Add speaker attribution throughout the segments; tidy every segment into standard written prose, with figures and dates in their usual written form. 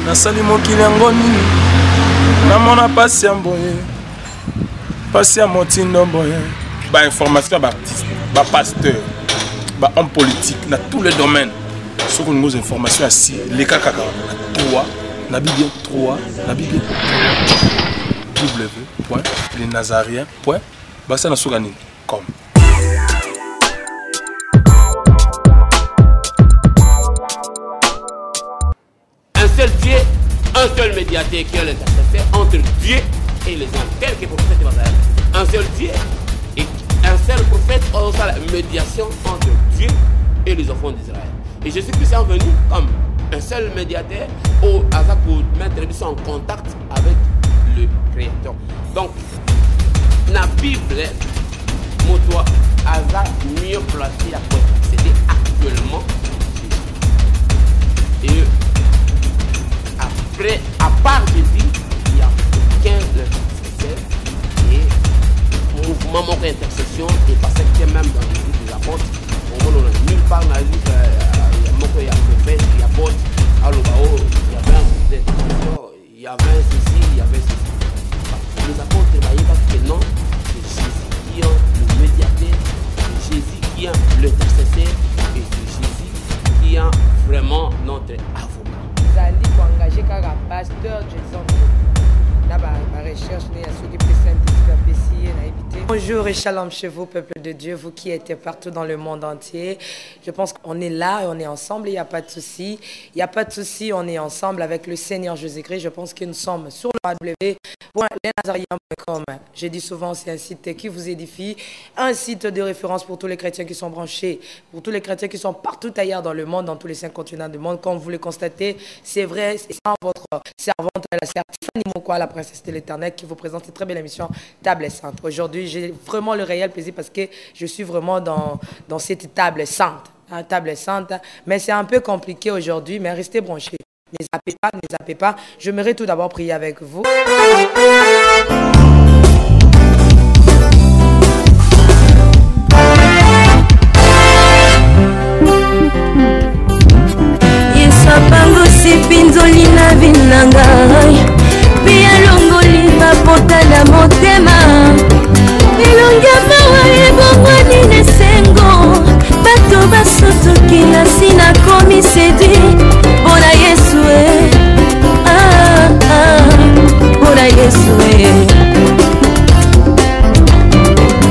Speaker 1: nasali mokili yango nini namona pasi ya mboye pasi ya motindo mboye bainformation ya baartiste bapasteur bahomme politique na tous les domaines soki olingi information ya si leka kaka na 3 nabi bien 3 nabi bien w.lesnazariens. Basa na soka nini comme
Speaker 2: un seul Dieu, un seul médiateur qui est l'intercesseur entre Dieu et les hommes. Tel que prophète Israël. Un seul Dieu et un seul prophète a la médiation entre Dieu et les enfants d'Israël. Et Jésus-Christ est venu comme un seul médiateur au hasard pour mettre les gens en contact avec le Créateur. Donc, la Bible, moto hasard mieux placé à quoi c'était actuellement. Et après, à part Jésus, il y a 15 intercesseurs et mouvement manque d'intercession et parce que même dans les livres des apôtres, au moins on a nulle part dans les livres, il y a prophète, il y a apôtre, alors il y avait un groupe d'intercession, il y avait ceci, il y avait ceci. Les apôtres, ils disent que non, c'est Jésus qui est le médiateur, c'est Jésus qui est l'intercesseur et c'est Jésus qui est vraiment notre avocat.
Speaker 3: Zali pour engager car pasteur Jason na ba recherche ne ceux qui Bonjour et shalom chez vous, peuple de Dieu, vous qui êtes partout dans le monde entier. Je pense qu'on est là et on est ensemble, il n'y a pas de souci. Il n'y a pas de souci, on est ensemble avec le Seigneur Jésus-Christ. Je pense que nous sommes sur le www.lesnazariens.com. Je dis souvent, c'est un site qui vous édifie, un site de référence pour tous les chrétiens qui sont branchés, pour tous les chrétiens qui sont partout ailleurs dans le monde, dans tous les 5 continents du monde. Comme vous le constatez, c'est vrai, c'est votre servante, la sœur Tiffany Mokwa, la princesse de l'Éternel, qui vous présente une très belle émission Table Sainte. Aujourd'hui, j'ai vraiment le réel plaisir parce que je suis vraiment dans cette table sainte. Table sainte, mais c'est un peu compliqué aujourd'hui, mais restez branchés. Ne zappez pas, ne zappez pas. J'aimerais tout d'abord prier avec vous.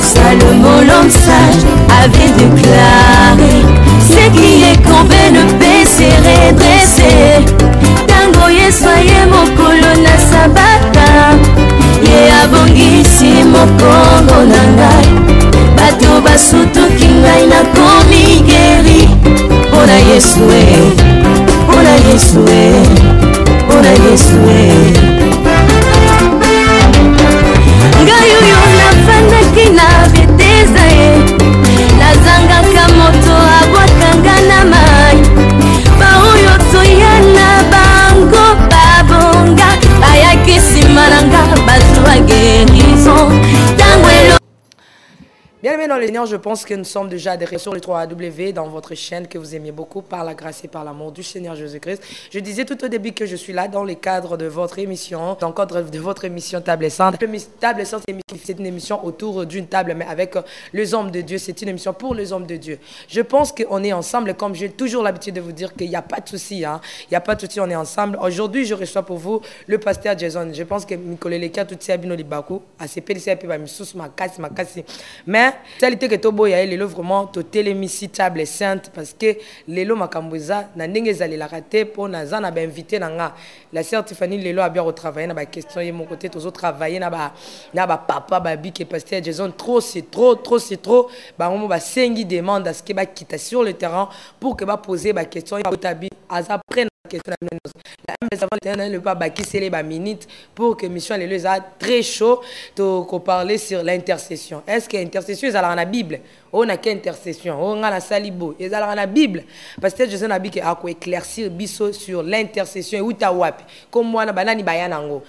Speaker 4: Salomon l'homme sage avait déclaré: ce qui est combé ne peut se redresser. Tango yesoye mokolo na sabata ye abongisi mokongo na ngai bato basutuki ngai nakomi geri. Mpona Yesu mpona Yesu mpona Yesu ngai oyo nafandaki na beteza nazangaka moto abwakanga na mai baoyo toya na bango babonga bayaki nsima na nga bazwa guérison ntango elo.
Speaker 3: Bien aimés dans le Seigneur, je pense que nous sommes déjà adhérés sur le 3W dans votre chaîne que vous aimez beaucoup par la grâce et par l'amour du Seigneur Jésus-Christ. Je disais tout au début que je suis là dans le cadre de votre émission, dans le cadre de votre émission Table Sainte. Table Sainte, c'est une émission autour d'une table, mais avec les hommes de Dieu. C'est une émission pour les hommes de Dieu. Je pense qu'on est ensemble, comme j'ai toujours l'habitude de vous dire qu'il n'y a pas de souci. Hein. Il n'y a pas de souci, on est ensemble. Aujourd'hui, je reçois pour vous le pasteur Jason. Je pense que Mikoleleka, tout ça, Bino Libaku, à ces PDC, mais qualité que tobo ya lelo vraiment to télémisi Table Sainte parce que lelo makamboza na ndenge ezali la raté pour na zana ba invité nanga la sœur Tiffany lelo a bien retravailler na ba question et mon côté tous autres travailler na ba papa ba bi que pasteur Jason trop c'est trop ba momo ba sengi demande à ce que ba quitter sur le terrain pour que ba poser ba question et tabi aza prenne question le papa qui c'est les minutes pour que mission les a très chaud de parler sur l'intercession. Est-ce que l'intercession est à la Bible? On a qu'une intercession, on a la salibo, est à la Bible. Parce que je sais que à éclaircir biso sur l'intercession et où ta wapi comme moi na banani bayanango.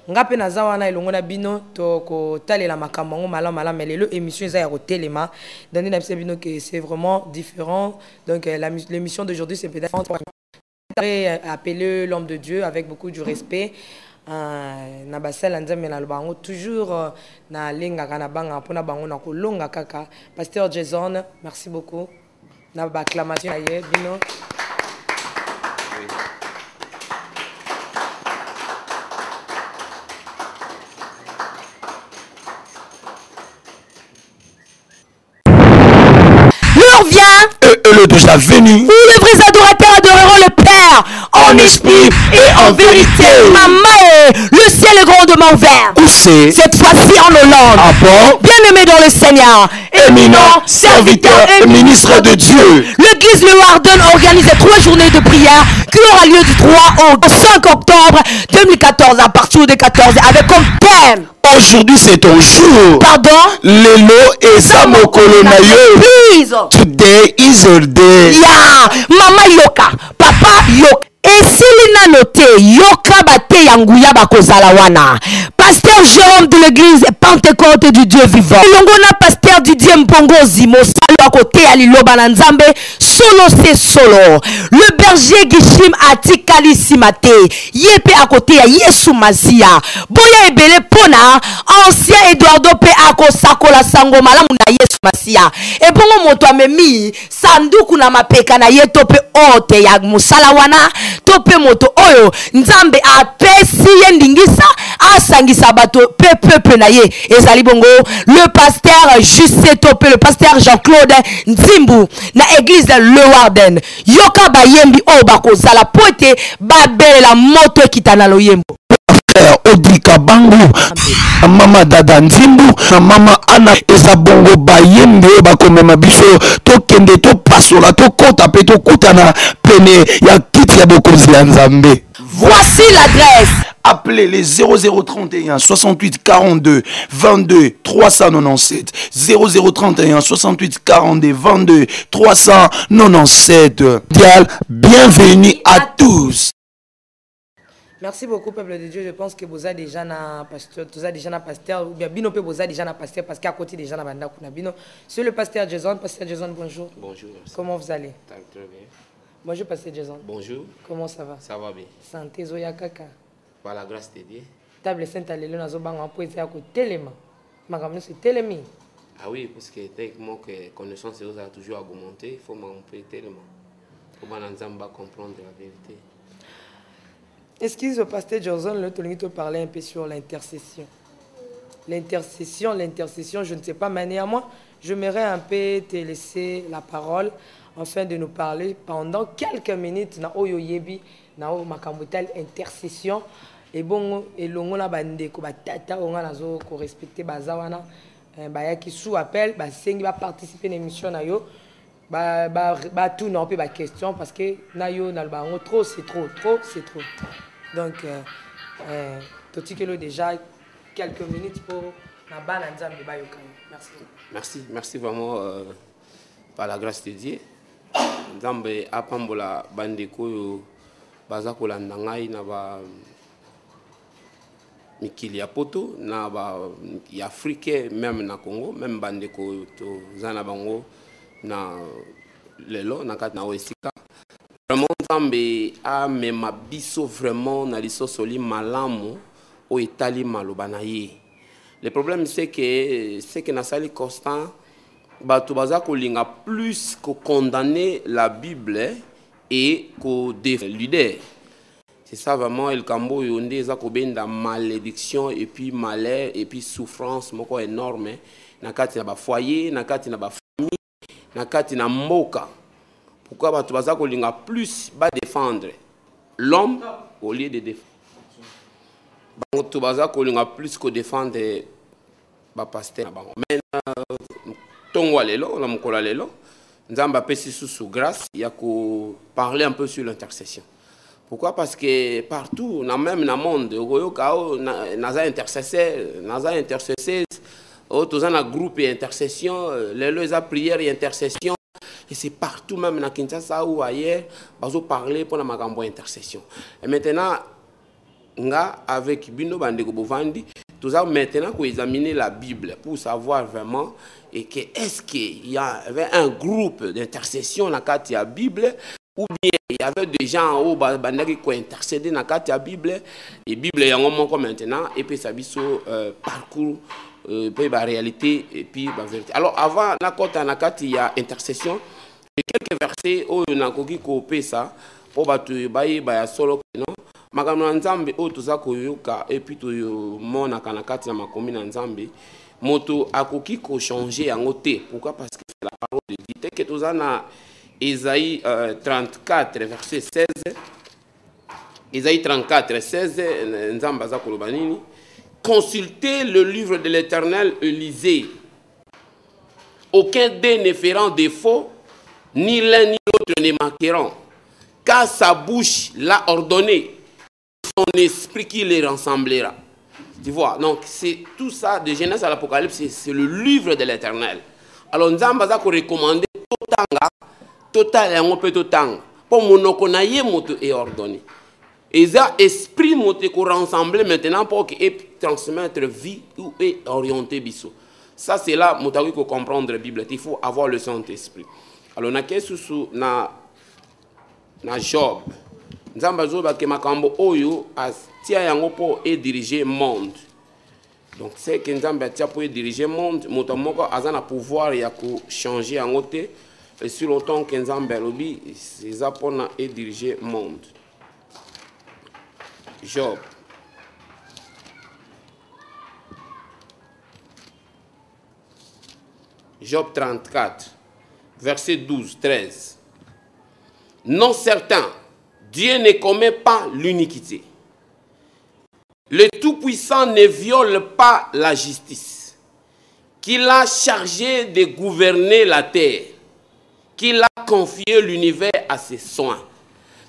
Speaker 3: Ngape na zawana elongo na bino to ko talela makambo ngo malama mais le émission za ya telema donner na bino que c'est vraiment différent. Donc l'émission d'aujourd'hui c'est peut-être Appelé l'homme de Dieu avec beaucoup de respect. Toujours na linga kana banga pona bango na kolonga kaka. Pasteur Jason, merci beaucoup. Na acclamation aye bino.
Speaker 4: L'heure vient.
Speaker 1: Et le déjà venu.
Speaker 4: Où les vrais adorateurs adoreront le Père en esprit et en vérité. Maman, le ciel est grandement ouvert.
Speaker 1: Où c'est?
Speaker 4: Cette fois-ci en Hollande.
Speaker 1: Ah bon?
Speaker 4: Bien-aimé dans le Seigneur,
Speaker 1: éminent serviteur et ministre de Dieu.
Speaker 4: L'église Le Warden organise 3 journées de prière qui aura lieu du 3 au 5 octobre 2014 à partir de 14 avec comme thème.
Speaker 1: Aujourd'hui c'est ton jour.
Speaker 4: Pardon?
Speaker 1: Lelo eza mokolo na yo.
Speaker 4: Please.
Speaker 1: Today is your day.
Speaker 4: Yeah. Mama yoka. Papa yoka. Esili nano te yoka bate yanguya bakozala wana. Pasteur Jérôme de l'église Pentecôte du Dieu vivant. Longona pasteur Didier Mpongozi mosalo à côté à liloba na nzambe solo c'est solo. Le berger Gishim atikali simate yepe à côté à Yesu Masia. Boya ebele pona ancien Eduardo pe akosakola sango malamu na Yesu Masia. Et bongo moto amemi sanduku na mapeka na ye tope ote ya musala wana tope moto oyo nzambe apesi ye ndingisa asangisa bato peuple na ye ezali bongo le pasteur Juste Topé, le pasteur Jean-Claude Nzimbu na église Le Warden yoka bayembi o bakozala poete babelela moto ekitana loyembo
Speaker 1: Odika Bangu, Mama Dada Nzimbu, Mama Anna Ezabongo Bayembe bakomema biso to kende to pasola to kota pe to kutana pene ya kiti ya bokonzi ya Nzambe.
Speaker 4: Voici l'adresse.
Speaker 1: Appelez les 0031 68 42 22 397 0031 68 42 22 397. Bienvenue à tous.
Speaker 3: Merci beaucoup, peuple de Dieu. Je pense que vous avez déjà un pasteur, ou bien Bino peut vous avez déjà un pasteur parce qu'à côté déjà un Bino. C'est le pasteur Jason. Pasteur Jason, bonjour.
Speaker 2: Bonjour. Merci.
Speaker 3: Comment vous allez?
Speaker 2: Très bien.
Speaker 3: Bonjour, pasteur Jason.
Speaker 2: Bonjour.
Speaker 3: Comment ça va?
Speaker 2: Ça va bien.
Speaker 3: Santé, Zoya Kaka.
Speaker 2: Par la grâce de Dieu.
Speaker 3: Table Sainte Alléluia, nous avons un peu de téléma. Ma c'est télémi.
Speaker 2: Ah oui, parce que techniquement, que connaissance a toujours augmenté, il faut m'en tellement. Il faut comprendre la vérité.
Speaker 3: Excusez le pasteur Johnson, le Tolingito parlait un peu sur l'intercession. L'intercession, je ne sais pas, mais à moi, j'aimerais un peu te laisser la parole afin de nous parler pendant quelques minutes na oyo yebi na o makambotal intercession et bon et longo na bande ko batata onga nazo ko respecter bazawana ba ya ki sous appel ba sengi ba participer à l'émission na yo ba tout non pe ba question parce que na yo na ba trop c'est trop donc totikelo déjà quelques minutes pour na bana nzambe ba yoka.
Speaker 2: Merci vraiment par la grâce de Dieu. Nzambe apambola bandeko yo baza kolanda ngai na ba mikili ya poto na ba ya Afrique même na Congo même bandeko to zana bango na lelo na kat na Wesika vraiment Nzambe a mema biso vraiment na lisosoli malamu o etali maloba na ye. Le problème c'est que na sali constant Bato baza kolinga plus que condamner la Bible et que défendre l'idée. C'est ça vraiment le cambo yonde eza ko benda malédiction et puis malheur et puis souffrance moko énorme na kati na ba foyer na kati na ba famille na kati na mboka. Pourquoi bato baza kolinga plus ba défendre l'homme au lieu de défendre. Bato baza kolinga plus que défendre ba pasteur bango. Tongwa lelo, la mukola lelo, nzamba pesi sous grâce, il y a qu'à parler un peu sur l'intercession. Pourquoi? Parce que partout, même dans le monde, naza intercesseur, tous un groupe et intercession, les prières et intercession, et c'est partout, même dans Kinshasa ou ailleurs, bazo parler pour la magambo intercession. Et maintenant, nga avec Bino Bandeko Bovandi, tout ça maintenant qu'on examiner la Bible pour savoir vraiment et que est-ce qu'il y avait un groupe d'intercession dans la Bible ou bien il y avait des gens en haut qui ont intercédé dans la Bible, et la Bible est en moment maintenant, et puis ça parcours, puis la réalité, et puis la vérité. Alors avant, il y a intercession, et quelques versets où on a coupé ça, pour que solo non. Makambo nzambe o toza koyoka et puis to mona kana kati ya makomi na nzambe moto akoki ko changer yango te. Pourquoi? Parce que c'est la parole de Dieu. Tel que toza na Ésaïe 34 verset 16. Ésaïe 34 16 nzambe aza koloba nini? Consultez le livre de l'Éternel et lisez. Aucun d'eux ne fera défaut, ni l'un ni l'autre ne manqueront. Car sa bouche l'a ordonné, son esprit qui les rassemblera. Tu vois, donc c'est tout ça, de Genèse à l'Apocalypse, c'est le livre de l'Éternel. Alors nous avons recommandé total et on peut total. Pour monokonaye moto est ordonné. Et ça, esprit moto qu'on rassemble maintenant pour qu'il transmettre vie ou est orienté biso. Ça c'est là, moto qu'il faut comprendre la Bible. Il faut avoir le Saint-Esprit. Alors na kesu na Job, nzamba zoba ke makambo oyo atia yango po e diriger monde. Donc c'est que nzamba atia po e diriger monde, moto moko azana pouvoir ya ko changer yango te, et sur longtemps que nzamba lobi c'est ça pour na e diriger monde. Job. Job 34, verset 12, 13. Non certain, Dieu ne commet pas l'iniquité. Le Tout-Puissant ne viole pas la justice. Qu'il a chargé de gouverner la terre. Qu'il a confié l'univers à ses soins.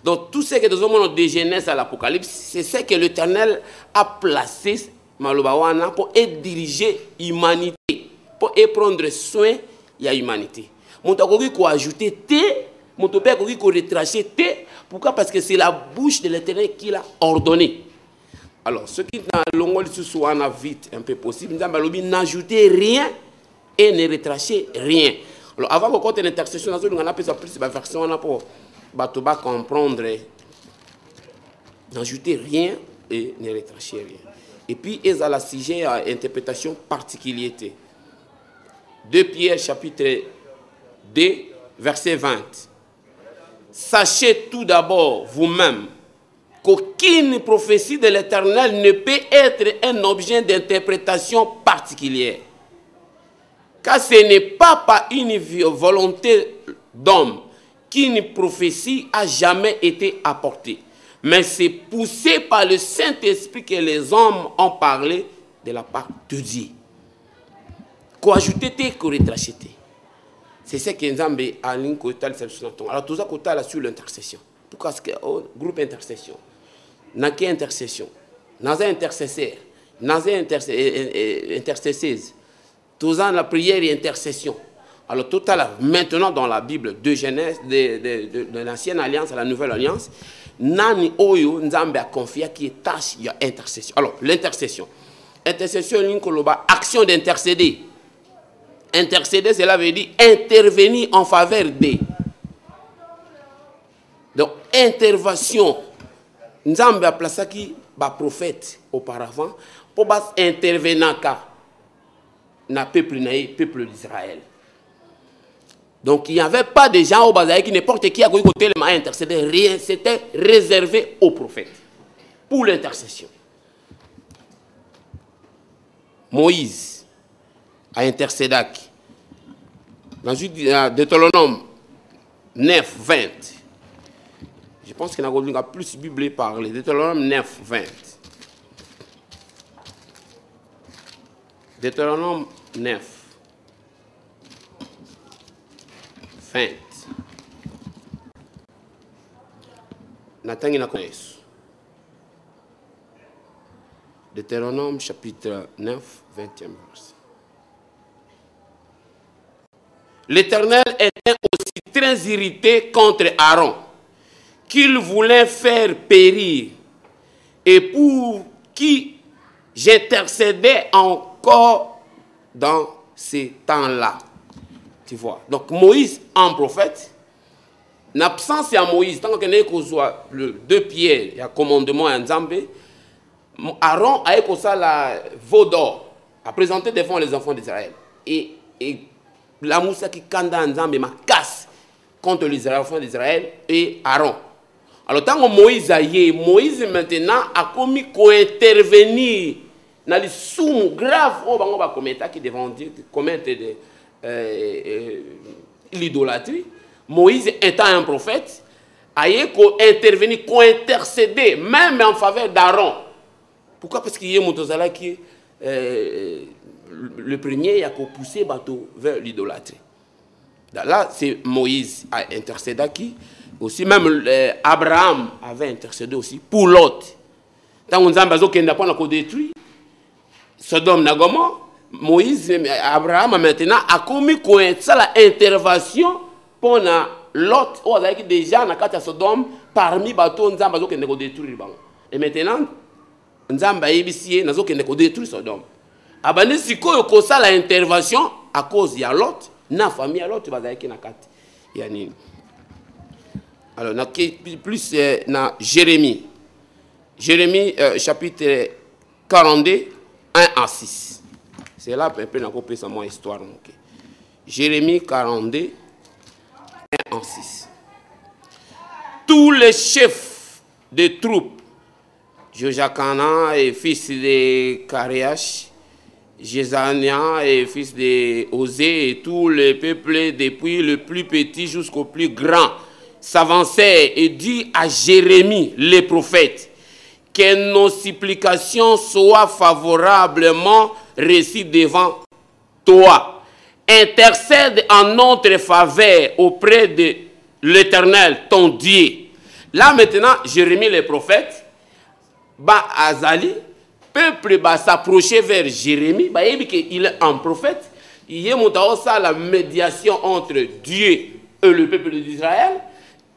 Speaker 2: Donc tout ce que nous avons de Genèse à l'Apocalypse, c'est ce que l'Éternel a placé Malobawana pour diriger l'humanité, pour prendre soin de l'humanité. Mon takogi ko ajouter té, mon topé ko retracer té. Pourquoi? Parce que c'est la bouche de l'Éternel qui l'a ordonné. Alors, ce qui dans l'ongol soit vite un peu possible, n'ajouter rien et ne retracer rien. Alors, avant qu'on ait une intercession, on a plus de version pour comprendre. N'ajouter rien et ne retracer rien. Et puis, ils ont la sujet à interprétation particulière. 2 Pierre chapitre 2, verset 20. Sachez tout d'abord vous-même qu'aucune prophétie de l'Éternel ne peut être un objet d'interprétation particulière. Car ce n'est pas par une volonté d'homme qu'une prophétie a jamais été apportée, mais c'est poussé par le Saint-Esprit que les hommes ont parlé de la part de Dieu. Qu'on ajoute, qu'on retrache. C'est ce que nous avons à l'incotal. Alors, tout ça, sur l'intercession. Pourquoi est-ce que groupe intercession? N'a qu'une intercession. N'a un intercesseur. N'a un intercesseuse. Tout ça, la prière et intercession. Alors, tout à l'heure, maintenant, dans la Bible de Genèse, de l'ancienne alliance à la nouvelle alliance, Nani Oyo, nous avons confié qui est tâche, il y a intercession. Alors, l'intercession. Intercession, action d'intercéder. Intercéder, cela veut dire intervenir en faveur de. Donc, intervention. Nous avons placé qui prophète auparavant pour intervenir dans le peuple d'Israël. Donc, il n'y avait pas de gens au Bazaï qui n'importe qui a intercéder. Rien, c'était réservé aux prophètes pour l'intercession. Moïse a intercédé. Dans Deutéronome 9, 20. Je pense qu'il y a plus de Bible parler. Deutéronome 9, 20. Deutéronome 9, 20. Nathan il a connu. Deutéronome chapitre 9, 20e verset. L'Éternel était aussi très irrité contre Aaron, qu'il voulait faire périr, et pour qui j'intercédais encore dans ces temps-là. Tu vois. Donc Moïse, un prophète, l'absence de Moïse, tant qu'on soit le 2 pierres, il y a commandement à Nzambé, Aaron a écouté la veau d'or, a présenté devant les enfants d'Israël. Et la moussa qui kanda Nzambé ma casse contre les enfants d'Israël et Aaron. Alors, tant que Moïse a eu, Moïse maintenant a commis co-intervenir dans les sous graves qui devant Dieu, qui commettent l'idolâtrie. Moïse étant un prophète, a intervenu, co-intercéder, même en faveur d'Aaron. Pourquoi? Parce qu'il y a Moutozala qui le premier a poussé bateau vers l'idolâtrie. Là, c'est Moïse a intercédé qui aussi, même Abraham avait intercédé aussi pour l'autre. Tant qu'on a détruit Sodome et Gomorrhe, Moïse, Abraham maintenant a commis l'intervention pour l'autre, ou déjà dans la Sodome, parmi les bateaux, qui ont détruit. Et maintenant, nous avons détruit Sodome. Abandonné si ko ça l'intervention à cause de l'autre, na famille l'autre va avec na kat. Yani. Alors na plus na Jérémie. Jérémie chapitre 42 1 à 6. C'est là un peu na copier sa mon histoire OK. Jérémie 42 1 à 6. Tous les chefs de troupes Joachana et fils de Karéach, Jézania et fils de Osée et tout le peuple depuis le plus petit jusqu'au plus grand s'avançaient et dit à Jérémie le prophète que nos supplications soient favorablement reçues devant toi. Intercède en notre faveur auprès de l'Éternel, ton Dieu. Là maintenant, Jérémie le prophète, Azali, peuple s'approcher vers Jérémie, il est un prophète, il y a la médiation entre Dieu et le peuple d'Israël,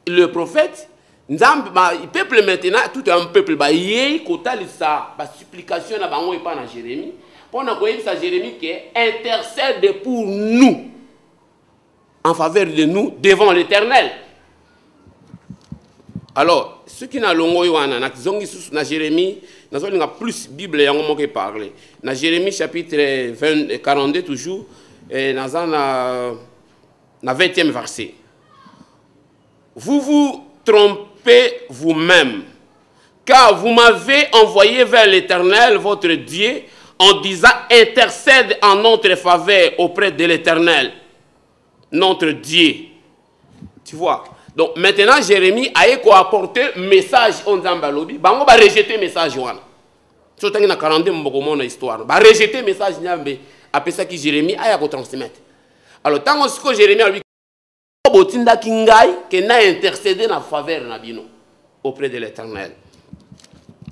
Speaker 2: le prophète, le peuple maintenant, tout un peuple, il y a sa supplication à Jérémie, pour que Jérémie qui intercède pour nous, en faveur de nous, devant l'Éternel. Alors, ceux qui n'ont pas Jérémie, nous avons plus de Bible qui parle. Dans Jérémie chapitre 42 toujours, nous avons le 20e verset. Vous vous trompez vous-même, car vous m'avez envoyé vers l'Éternel, votre Dieu, en disant intercède en notre faveur auprès de l'Éternel, notre Dieu. Tu vois? Donc maintenant, Jérémie a apporté un message en Zambalobi. Bango va rejeter le message. Surtout qu'il y a 42 ans d'histoire. Va rejeter le message. Après ça, Jérémie a transmettre. Alors, tant que Jérémie a dit qu'il a intercédé en faveur auprès de l'Éternel.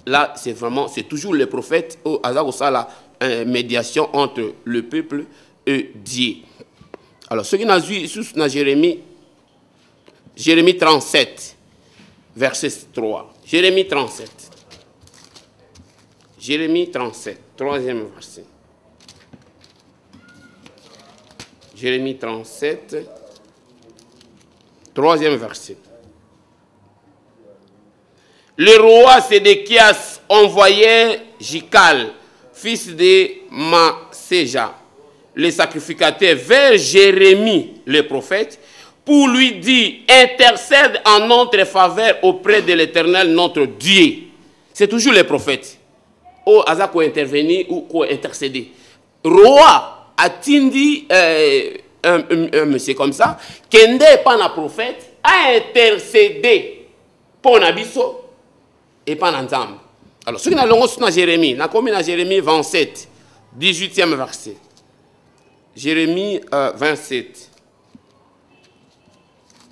Speaker 2: Là, c'est vraiment, c'est toujours le prophète, la médiation entre le peuple et Dieu. Alors, ce qui n'a vu sous Jérémie 37, verset 3. Jérémie 37. Jérémie 37, troisième verset. Jérémie 37, troisième verset. Le roi Sédéchias envoyait Jikal, fils de Maséja, le sacrificateur, vers Jérémie, le prophète, pour lui dire, intercède en notre faveur auprès de l'Éternel, notre Dieu. C'est toujours les prophètes. Ou Aza ko intervenir ou ko intercéder. Roi a-t-il un monsieur comme ça, qui n'est pas un prophète, a intercédé pour Nabiso et pas Nzambe. Alors, ce qui n'a pas dans Jérémie, n'a commis dans Jérémie 27, 18e verset. Jérémie 27.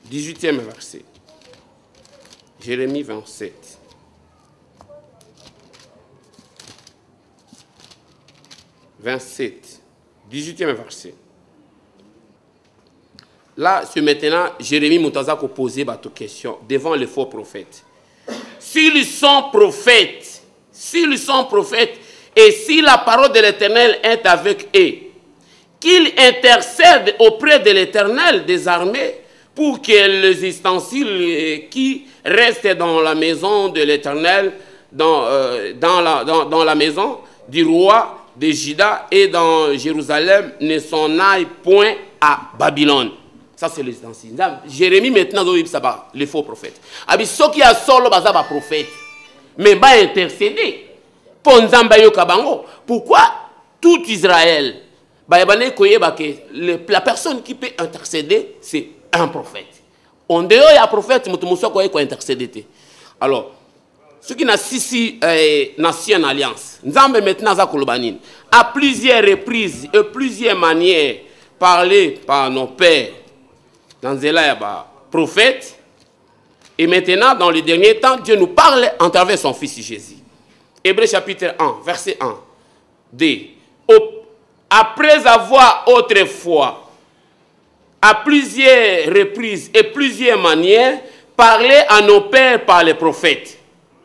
Speaker 2: 18e verset. Jérémie 27. « 27, 18e verset. Là, c'est maintenant Jérémie Moutaza qui pose une question devant les faux prophètes. S'ils sont prophètes, et si la parole de l'Éternel est avec eux, qu'ils intercèdent auprès de l'Éternel des armées pour que les ustensiles qui restent dans la maison de l'Éternel, dans la maison du roi de Juda et dans Jérusalem, ne s'en aillent point à Babylone. Ça, c'est les ustensiles. Jérémie, maintenant, les faux prophètes. Ceux qui ont solo, les prophètes. Mais va intercéder. Pourquoi tout Israël, la personne qui peut intercéder, c'est un prophète. En dehors, il y a un prophète, mais il peut intercéder. Alors, ceux qui n'ont nation en alliance, maintenant, à plusieurs reprises et plusieurs manières, parlé par nos pères, dans les prophètes, et maintenant, dans les derniers temps, Dieu nous parle en travers son Fils Jésus. Hébreux chapitre 1, verset 1. D. Après avoir autrefois, à plusieurs reprises et plusieurs manières, parlé à nos pères par les prophètes,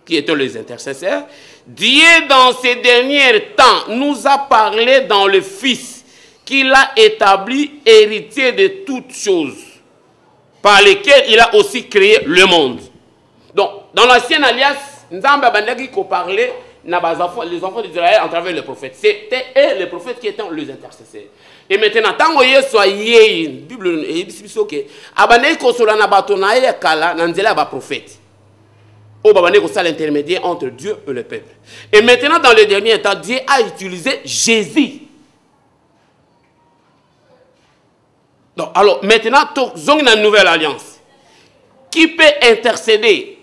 Speaker 2: qui étaient les intercesseurs, Dieu, dans ces derniers temps, nous a parlé dans le Fils, qu'il a établi héritier de toutes choses, par lesquelles il a aussi créé le monde. Donc, dans l'ancienne alliance, Nzamba Bandagi qui parlait les enfants d'Israël en travers les prophètes. C'était eux, les prophètes, qui étaient les intercesseurs. Et maintenant, tant que vous soyez, la Bible dit que Abandé Kosola Nabatona et Kala, Nanzela ba prophète. Au Babandé Kosa l'intermédiaire entre Dieu et le peuple. Et maintenant, dans les derniers temps, Dieu a utilisé Jésus. Donc, alors, maintenant, nous avons une nouvelle alliance. Qui peut intercéder?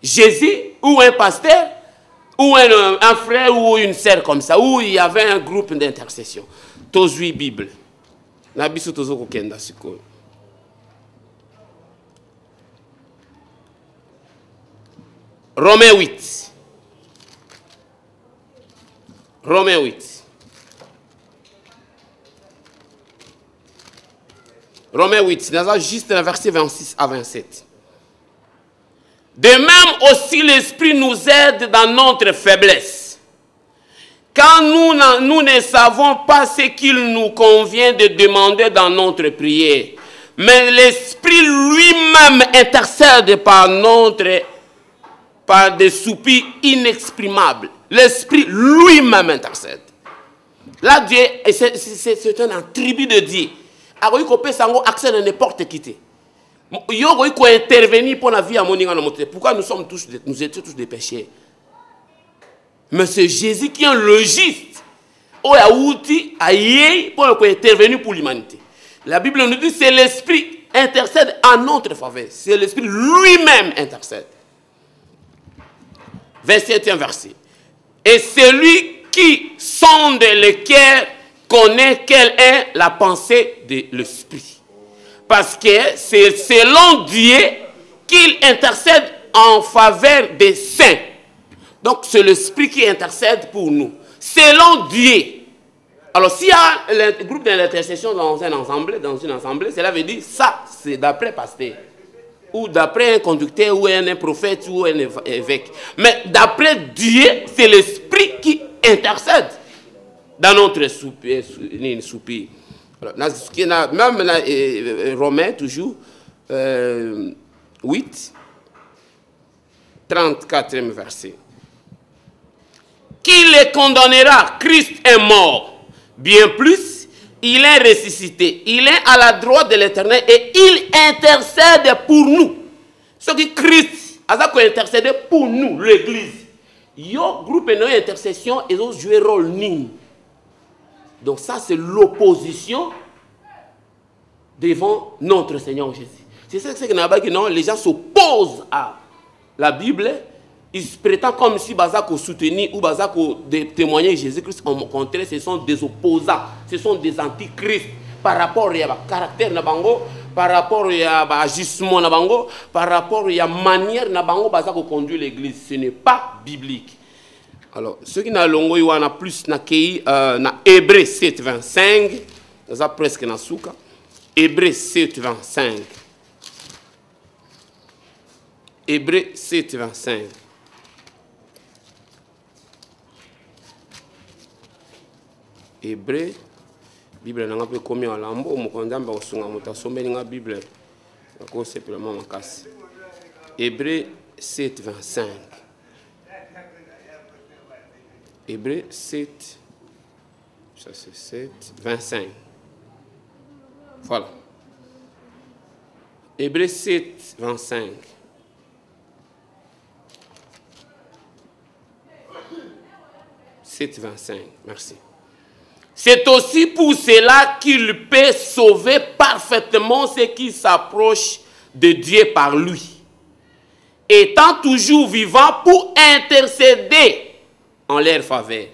Speaker 2: Jésus ou un pasteur ou un frère ou une sœur comme ça, où il y avait un groupe d'intercession. Tozui Bible. Romains 8. Romains 8. Romains 8, c'est juste le verset 26 à 27. De même aussi l'Esprit nous aide dans notre faiblesse. Quand nous ne savons pas ce qu'il nous convient de demander dans notre prière. Mais l'Esprit lui-même intercède par des soupirs inexprimables. L'Esprit lui-même intercède. Là, Dieu, c'est un attribut de Dieu. Alors, il peut accès à n'importe qui. Il faut intervenir pour la vie à mon. Pourquoi nous étions tous des pécheurs? Mais c'est Jésus qui est le juste. Pour intervenir pour l'humanité. La Bible nous dit que c'est l'Esprit intercède en notre faveur. C'est l'Esprit lui-même intercède. 27e verset. Et celui qui sonde le cœur connaît quelle est la pensée de l'Esprit. Parce que c'est selon Dieu qu'il intercède en faveur des saints. Donc c'est l'Esprit qui intercède pour nous. Selon Dieu. Alors s'il y a le groupe de l'intercession dans une assemblée, cela veut dire ça, c'est d'après pasteur. Ou d'après un conducteur, ou un prophète, ou un évêque. Mais d'après Dieu, c'est l'Esprit qui intercède dans notre soupir. Même Romains, toujours, 8, 34e verset. Qui les condamnera? Christ est mort. Bien plus, il est ressuscité. Il est à la droite de l'Éternel et il intercède pour nous. Ce qui Christ a intercédé pour nous, l'Église. Yo groupe d'intercession, ils ont joué rôle nul. Donc ça, c'est l'opposition devant notre Seigneur Jésus. C'est ça que non, les gens s'opposent à la Bible. Ils se prétendent comme si Bazako soutenir ou Bazako témoigner Jésus-Christ. Au contraire, ce sont des opposants. Ce sont des antichrists par rapport à caractère nabango, par rapport à agissement nabango, par rapport à manière nabango Bazako conduire l'Église. Ce n'est pas biblique. Alors, ceux qui n'ont longo, il y en a plus na Hébreux 7, 25. Ça presque na souka. Hébreux 7, 25. Hébreux 7, 25. Hébreux Bible n'a pas commis en lambeau, mon condamne au son à sommer la Bible. C'est simplement ma casse. Hébreux 7, 25. Hébreux 7, ça c'est 7, 25. Voilà. Hébreux 7, 25. « 25, merci. C'est aussi pour cela qu'il peut sauver parfaitement ceux qui s'approchent de Dieu par lui, étant toujours vivant pour intercéder en leur faveur.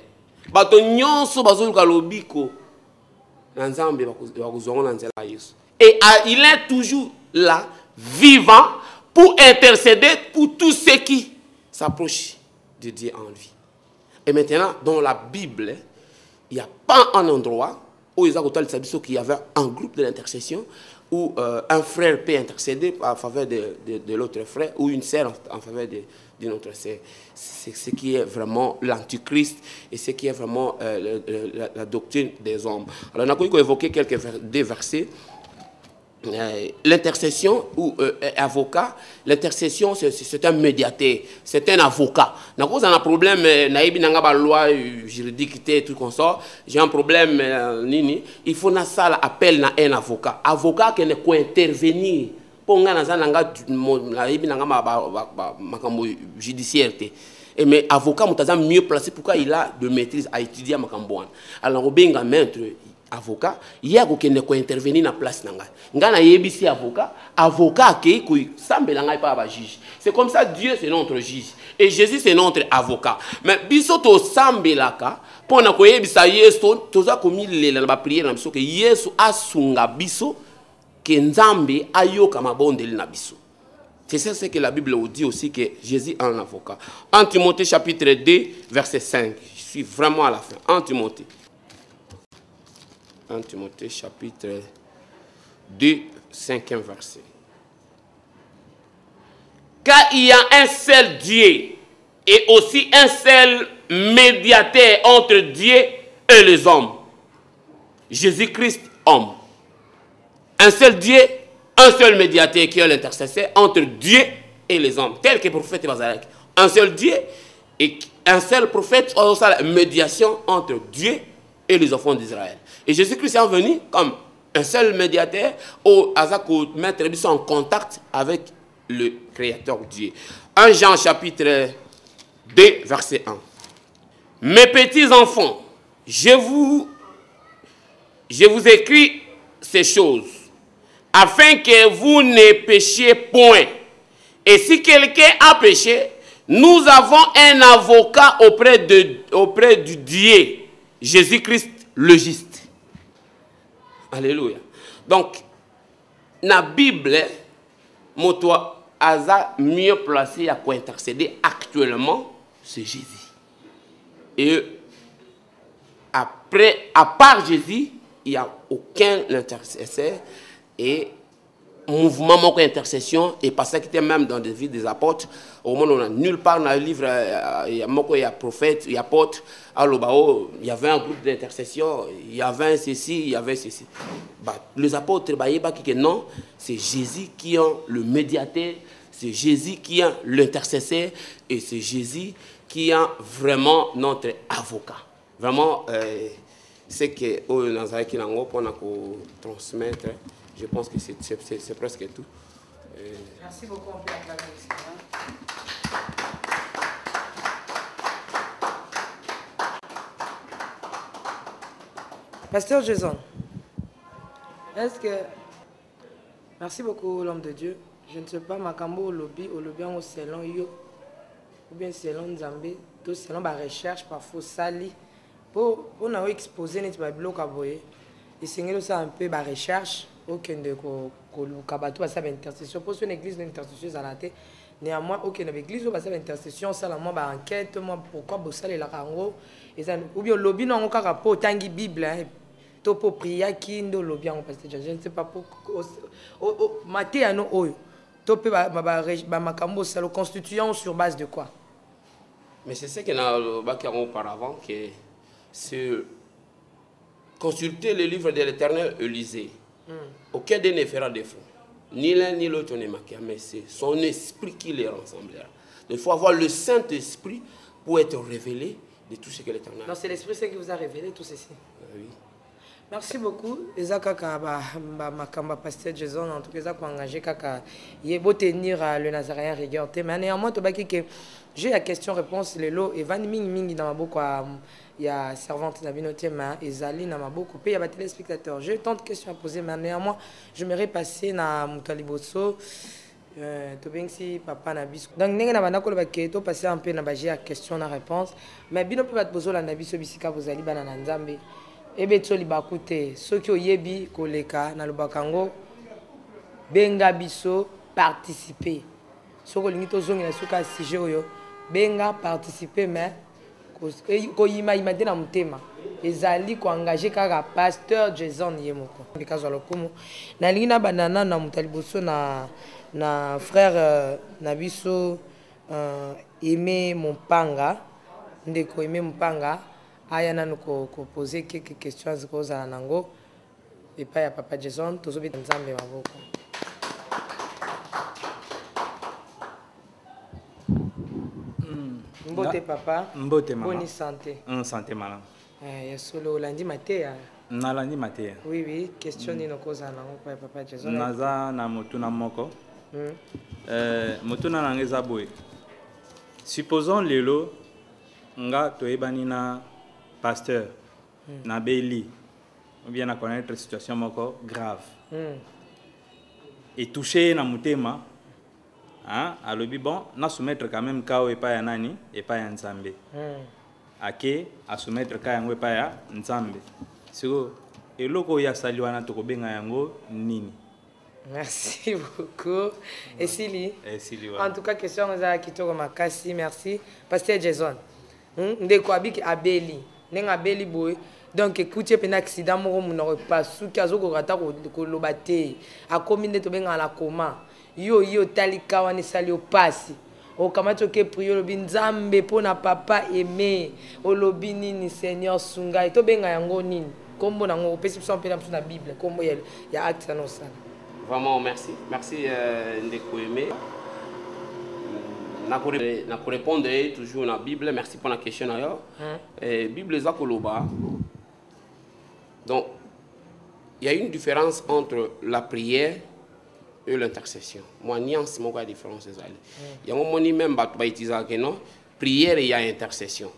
Speaker 2: Et il est toujours là, vivant, pour intercéder pour tous ceux qui s'approchent de Dieu en lui. Et maintenant, dans la Bible, il n'y a pas un endroit où il y avait un groupe de l'intercession où un frère peut intercéder en faveur de l'autre frère ou une sœur en faveur d'une autre sœur. C'est ce qui est vraiment l'antichrist et ce qui est vraiment la doctrine des hommes. Alors, on a évoqué des versets. L'intercession ou avocat, l'intercession c'est un médiateur, c'est un avocat. Quand on a un problème, la loi juridique et tout comme ça, j'ai un problème, il faut que ça appelle un avocat. Avocat qui ne peut intervenir pour judiciaire. Mais avocat, il est mieux placé pourquoi il a de maîtrise à étudier à Makambouane. Alors, on a un maître avocat, il y a qui ne peut intervenir dans la place. Il y a un avocat qui est juge. C'est comme ça, Dieu c'est notre juge. Et Jésus c'est notre avocat. Mais bisoto sambelaka, pour na koye bisa yesu, toza komi lela na prière na biso que Yesu asunga biso, que Nzambe ayoka mabondeli na biso. C'est ça ce que la Bible dit aussi, que Jésus est un avocat. En Timothée chapitre 2, verset 5. Je suis vraiment à la fin. En Timothée. 1 Timothée chapitre 2, 5e verset. Car il y a un seul Dieu et aussi un seul médiateur entre Dieu et les hommes. Jésus-Christ, homme. Un seul Dieu, un seul médiateur qui est l'intercesseur entre Dieu et les hommes. Tel que le prophète Bazarek. Un seul Dieu et un seul prophète, la médiation entre Dieu et les enfants d'Israël. Et Jésus-Christ est venu comme un seul médiateur au Azako mettre en contact avec le Créateur Dieu. 1 Jean chapitre 2 verset 1. Mes petits enfants, je vous écris ces choses afin que vous ne péchiez point. Et si quelqu'un a péché, nous avons un avocat auprès du Dieu, Jésus-Christ le juste. Alléluia. Donc, dans la Bible, moto aza mieux placé à intercéder actuellement, c'est Jésus. Et après, à part Jésus, il n'y a aucun intercesseur et mouvement d'intercession et parce que c'était même dans des vies des apôtres au moment où on a nulle part dans le livre il y a prophète, il y a apôtre, il y avait un groupe d'intercession, il y avait ceci, il y avait ceci. Les apôtres, non, c'est Jésus qui est le médiateur, c'est Jésus qui est l'intercesseur et c'est Jésus qui est vraiment notre avocat. Vraiment, c'est que Nazareth qui pour transmettre. Je pense que c'est presque tout.
Speaker 3: Merci beaucoup. On peut applaudir. Pasteur Jason, est-ce que... Merci beaucoup, l'homme de Dieu. Je ne sais pas, Makambo au lobby en selon yo, ou bien selon Nzambe, tout selon ma recherche, parfois sali. Pour nous exposer notre bloc à voyer, et c'est ça un peu ma recherche. Aucun de Kabato va faire intercession. Pour une église d'intercession à la tête, néanmoins, aucune église va faire intercession. Ça, la moi, enquête, moi, pourquoi bosser les larango. Ou bien, lobby, non, on a rapport, tangi Bible, topo priya, qui ndo lobby, on passe. Je ne sais pas pour. Maté à nous, topo, ma cambo, c'est le constituant sur base de quoi?
Speaker 2: Mais c'est ce qu'on a auparavant, que c'est consultez le livre de l'Éternel et lisez. Aucun d'eux ne fera défaut. Ni l'un ni l'autre n'est marqué, mais c'est son esprit qui les rassemblera. Il faut avoir le Saint-Esprit pour être révélé de tout ce que l'Éternel a.
Speaker 3: Non, c'est l'Esprit Saint qui vous a révélé tout ceci.
Speaker 2: Oui.
Speaker 3: Merci beaucoup. Eza kaka makamba pasteur Jason en tout cas pour engager kaka yebo tenir le Nazaréen rigueur te mais néanmoins to baki que j'ai la question réponse lelo et van mingi na maboko il y a servante na binoté ma ezali na maboko pe il y a ba téléspectateurs. J'ai tant de questions à poser mais néanmoins je m'aimerais passer na Mutaliboso to bengsi papa na biso. Donc ndenge na bana ko ba keto passer un peu na ba j'ai la question na réponse mais bino pe ba bozo la na biso bisika bozali bana na Nzambe. Ebe tsoli bakute soki oyebi koleka na lobakango benga biso participer soko lingi to zongi na suka sujet oyo benga participer mais ko yima te na mutema ezali ko engager kaka pasteur Jason yemoko bikazo lokumu na lingi na banana na Mutaliboso na frère na biso Aimé Mompanga ndeko Aimé Mompanga aya nanu ko poser quelques questions zikoza nango et pas ya papa Jason tozobi Nzambe maboko. Mbote papa.
Speaker 5: Mbote maman.
Speaker 3: Bonne santé.
Speaker 5: Santé maman.
Speaker 3: Ya solo lundi matin.
Speaker 5: Na lundi matin.
Speaker 3: Oui oui, question ni nokoza nango pa papa Jason.
Speaker 5: Naza na motuna moko. Motuna nangeza boy. Supposons lelo nga toyebani na pasteur na beli ou bien à connaître situation moko grave et toucher na mutema hein alobi bon na soumettre quand même kao et pas ya nani et pas ya Nzambe ake a soumettre ka yango et pas ya Nzambe siko eloko ya saliwa na tokobenga yango nini.
Speaker 3: Merci beaucoup. Et Sili?
Speaker 5: Ouais.
Speaker 3: En tout cas, question za kitoko makasi, merci. Pasteur Jason. Ndeko abiki abeli. Nenga abeli boy. Donc écoutez pena accident moko munoko pasu ki azoko rata ko lobate. Akomi nde to benga la koma. Yo talika wani sali opasi. O kamato ke priyo lobi Nzambe pona papa Aimé. O lobi nini Seigneur sungai. To benga yango nini? Kombo nango opesi biso pena na Bible. Kombo ya acte na osala.
Speaker 2: Vraiment, merci. Merci Ndeko Aimé. Je répondre toujours dans la Bible. Merci pour la question. La Bible est Zakoloba. Donc, il y a une différence entre la prière et l'intercession. Moi, nuance, moi, la différence. Il y a un moment même, prière et il y a intercession.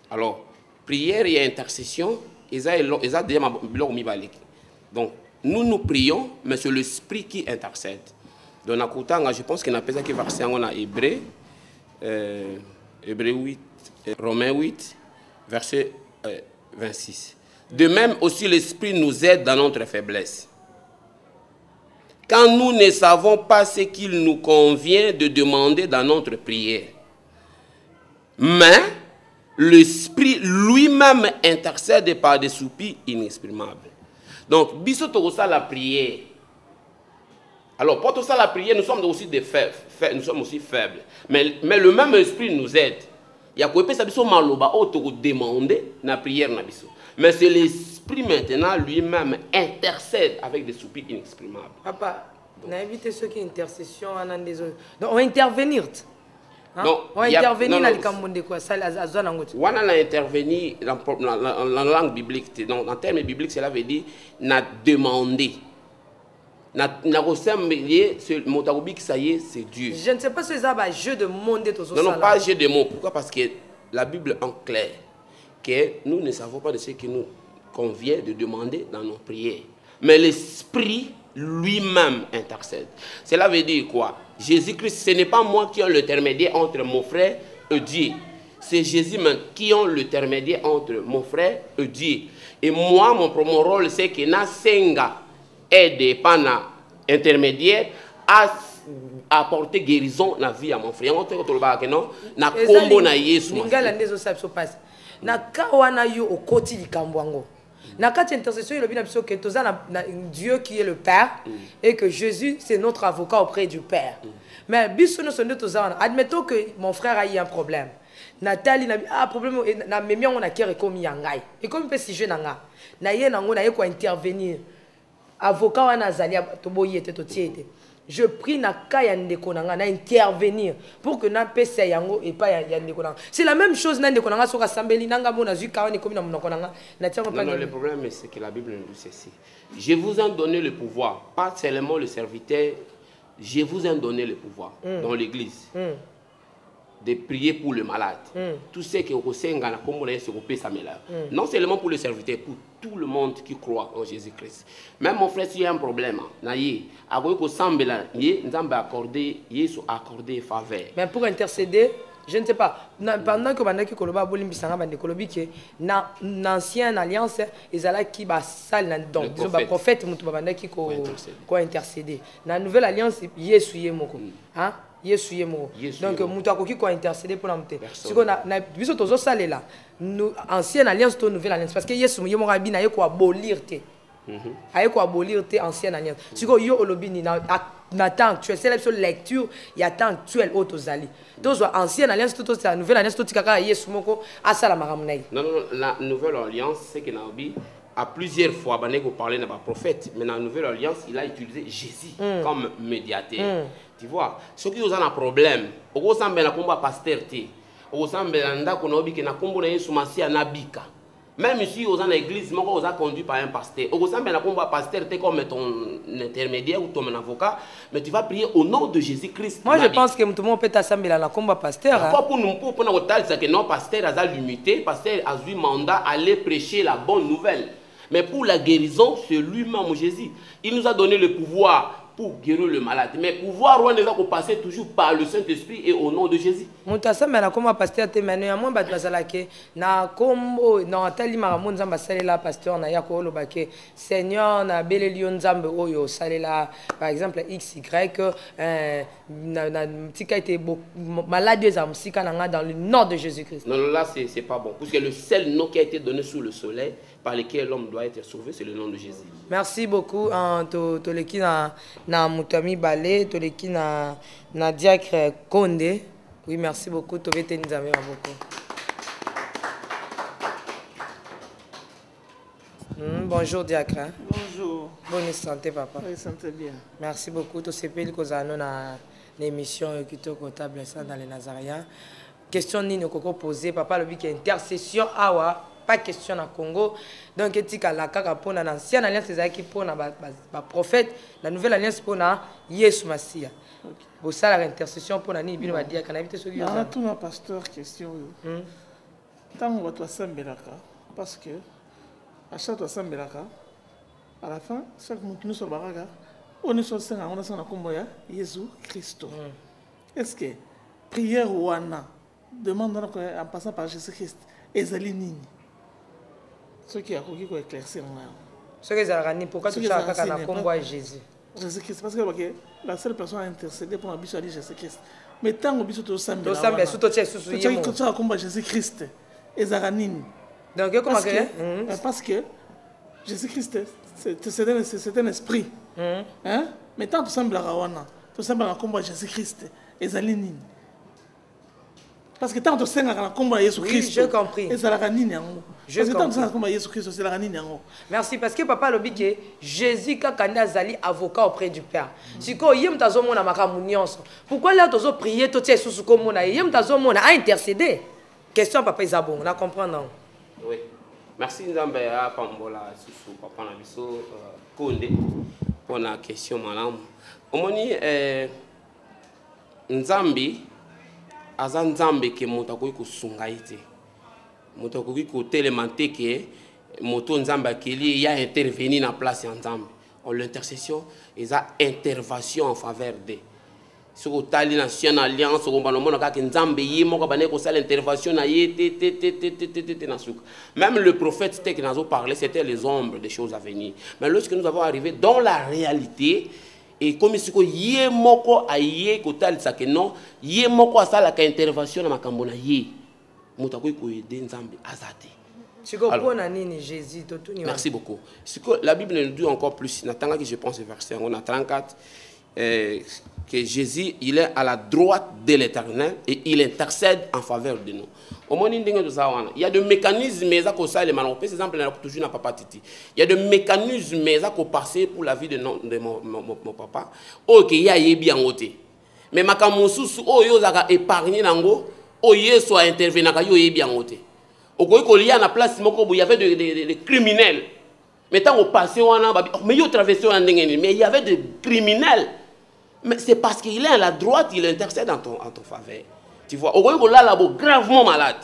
Speaker 2: Alors, prière et intercession, donc, nous prions, mais c'est l'esprit qui intercède. Donc, je pense qu'il y a un verset en Hébreu, Hébreu 8, Romains 8, verset 26. De même aussi, l'esprit nous aide dans notre faiblesse. Quand nous ne savons pas ce qu'il nous convient de demander dans notre prière. Mais l'esprit lui-même intercède par des soupirs inexprimables. Donc, biso tokosa la prière. Alors, pour tout ça la prière, nous sommes aussi des faibles. Nous sommes aussi faibles. Mais le même esprit nous aide. Il y a quoi que ça biso maloba auto demander na prière na biso. Mais c'est l'esprit maintenant lui-même intercède avec des soupirs inexprimables.
Speaker 3: Papa, on a évité ceux qui intercession en des autres. Donc, on va intervenir.
Speaker 2: Non,
Speaker 3: on va intervenir dans le Cameroun quoi, ça la zone en gauche.
Speaker 2: On a intervenu dans la langue biblique. Donc, en termes bibliques, cela veut dire n'a demandé. N'a ressemblé ce motarobi qui ça y est, c'est Dieu.
Speaker 3: Je ne sais pas si c'est un jeu de mots de tous.
Speaker 2: Non, pas jeu de mots. Pourquoi? Parce que la Bible en clair que nous ne savons pas de ce qui nous convient de demander dans nos prières. Mais l'esprit lui-même intercède. Cela veut dire quoi? Jésus-Christ, ce n'est pas moi qui ai l'intermédiaire entre mon frère et Dieu. C'est Jésus qui a l'intermédiaire entre mon frère et Dieu. Et moi, mon rôle, c'est que na senga aide pana intermédiaire à apporter guérison dans la vie à mon frère. On te non na kombo na Yesu.
Speaker 3: Lingala ndezo sapso passe. Na kawana yo okoti likambwango. Na kati intercession il obina biso que toza na Dieu qui est le Père et que Jésus c'est notre avocat auprès du Père. Mais biso no sonde toza admettons que mon frère a eu un problème. Nathalie na problème na memi on a kere komi yangai et comme pe si je nanga na ye nango na ye ko intervenir avocat wana zalia to boyete to tiete je prie na kaya ndeko nanga na intervenir pour que na pese yango et pas ya ndeko nanga c'est la même chose na ndeko nanga soka sambeli nanga mona zu kawa ni komi na monoko nanga na tiako pas. Non,
Speaker 2: le problème c'est que la Bible nous dit ceci: je vous ai donné le pouvoir, pas seulement le serviteur, je vous ai donné le pouvoir dans l'église de prier pour le malade. Tout ce que vous savez, non seulement pour le serviteur, pour tout le monde qui croit en Jésus-Christ. Même mon frère, s'il y a un problème, accordé faveur.
Speaker 3: Mais pour intercéder, je ne sais pas. Pendant que Bandaki Koloba Bolim Bissanga Bande Kolobi qui na ancienne alliance ezala qui ba sal donc disons ba prophète mutu Bandaki ko intercéder. Na nouvelle alliance Yesu yemoko. Hein? Yesu yemoko. Donc mutu akoki ko intercéder pour namte. Siko na biso tozo salela. Ancienne alliance to nouvelle alliance parce que Yesu yemoko abina ye ko abolir te. Aye ko abolir te ancienne alliance. Siko yo olobini na temps actuel, c'est la lecture, il y a temps actuel autozali. Donc ancienne alliance, tout la nouvelle alliance, tout kaka yesu moko asala maramunai.
Speaker 2: Non, la nouvelle alliance, c'est que Naobi a plusieurs fois bané ko parler na ba prophète, mais dans la nouvelle alliance, il a utilisé Jésus comme médiateur. Tu vois, ceux qui ont un problème, au semble na komba pasteur té, au semble na ko Naobi ke na kombo na Yesu Masia nabika. Même ici, aux en église, on a conduit par un pasteur. Au sein de pasteur, tu es comme ton intermédiaire ou ton avocat, mais tu vas prier au nom de Jésus-Christ.
Speaker 3: Moi, je pense que tout le monde peut t'assembler dans le pasteur.
Speaker 2: Pourquoi pour nous, pour nous, c'est que non, pasteur a limité, pasteur a eu mandat aller prêcher la bonne nouvelle. Mais pour la guérison, c'est lui-même Jésus. Il nous a donné le pouvoir pour guérir le malade. Mais pouvoir, on doit passer toujours par le Saint-Esprit et au nom de Jésus.
Speaker 3: Montasa mais na comme pasteur te maintenant moi bat bazalake na kombo na tali maramon nzamba salela pasteur na ya ko lobake Seigneur na belelion nzambe oyo salela par exemple XY na tika été malade des amsika na dans le nom de Jésus-Christ.
Speaker 2: Non, là c'est pas bon parce que le seul nom qui a été donné sous le soleil par lequel l'homme doit être sauvé, c'est le nom de Jésus.
Speaker 3: Merci beaucoup to leki na mutami balé to leki na diacre Konde. Oui, merci beaucoup. Beaucoup. Bonjour, Diacre.
Speaker 6: Bonjour.
Speaker 3: Bonne santé, papa.
Speaker 6: Oui, santé bien.
Speaker 3: Merci beaucoup. Tout ce pays que nous avons dans l'émission Kotable dans les Nazariens. Question ni nous posée, papa, le but qui intercession. Awa, pas question na Congo. Donc, etika la kaka pour l'ancienne alliance, c'est qui pour la prophète, la nouvelle alliance pour na Yesu Masia. Pour ça, l'intercession pour Nani Bino va dire qu'on a évité ce qui est.
Speaker 6: Tout le pasteur question. Tant on va toi sembelaka, parce que à chaque fois sembelaka, à la fin, chaque monde qui nous soit baraga, on est sur le Seigneur, on est sur la comboya, Jésus Christ. Est-ce que prière ou ana demande en passant par Jésus Christ, ezali nini? Ce qui a couru pour éclaircir là.
Speaker 3: Ce que ça rani pourquoi tu as qu'à na comboya Jésus?
Speaker 6: Jésus-Christ, parce que la seule personne à intercéder pour la bise de Jésus-Christ. Mais tant que tu as sambe, tu as combat Jésus-Christ et Zaranine.
Speaker 3: Donc comment
Speaker 6: parce que Jésus-Christ c'est un esprit. Hein? Mais tant que tu sembles à combat Jésus-Christ et Zaranine. Parce que tant que tu as combat Jésus-Christ,
Speaker 3: j'ai compris.
Speaker 6: Et Zaranine. Parce que tant que tu as combat Jésus-Christ, c'est Zaranine.
Speaker 3: Merci parce que papa lobi que Jésus kakanda zali avocat auprès du Père. Siko yem tazo mona makamu nyonso. Pourquoi là tozo prier to tie susu ko mona yem tazo mona a intercéder. Question papa Isabon, on a comprendre.
Speaker 2: Oui. Merci Nzambe a pambola susu papa na biso Konde pour la question madame. Omoni Nzambi aza Nzambe ke moto akoki kosunga ite. Moto akoki kotelemante ke moto Nzambe akeli ya intervenir na place ya Nzambe. En l'intercession, ils ont intervention en faveur de. Si vous avez une ancienne alliance, vous avez une Nzambe yimo kabane ko sala intervention na yete même le prophète qui nous a parlé, c'était les ombres des choses à venir. Mais lorsque nous avons arrivé dans la réalité, et comme si yé moko aye ko tal sa ke non yé moko asala ka intervention na makambo na yé mutako ko aider Nzambe azate.
Speaker 3: Jésus,
Speaker 2: merci beaucoup. Ce que la Bible nous dit encore plus, n'attendant que je pense au verset on a 34 que Jésus, il est à la droite de l'Éternel et il intercède en faveur de nous. Il y a des mécanismes, mais ça, par exemple, toujours n'a pas titi. Il y a des mécanismes, mais ça, passer pour la vie de mon papa. Ok, il y a bien ôté. Mais ma camoufle, oh, yo, ça a épargné nango, oh, yo, soit intervenir, yo, bien ôté. Au il y a une place, il y avait des criminels. Mais tant au passé, mais il y a traversé un mais il y avait des criminels. Mais c'est parce qu'il est à la droite, il intercède en ton faveur. Tu vois, au Goïko là, gravement malade.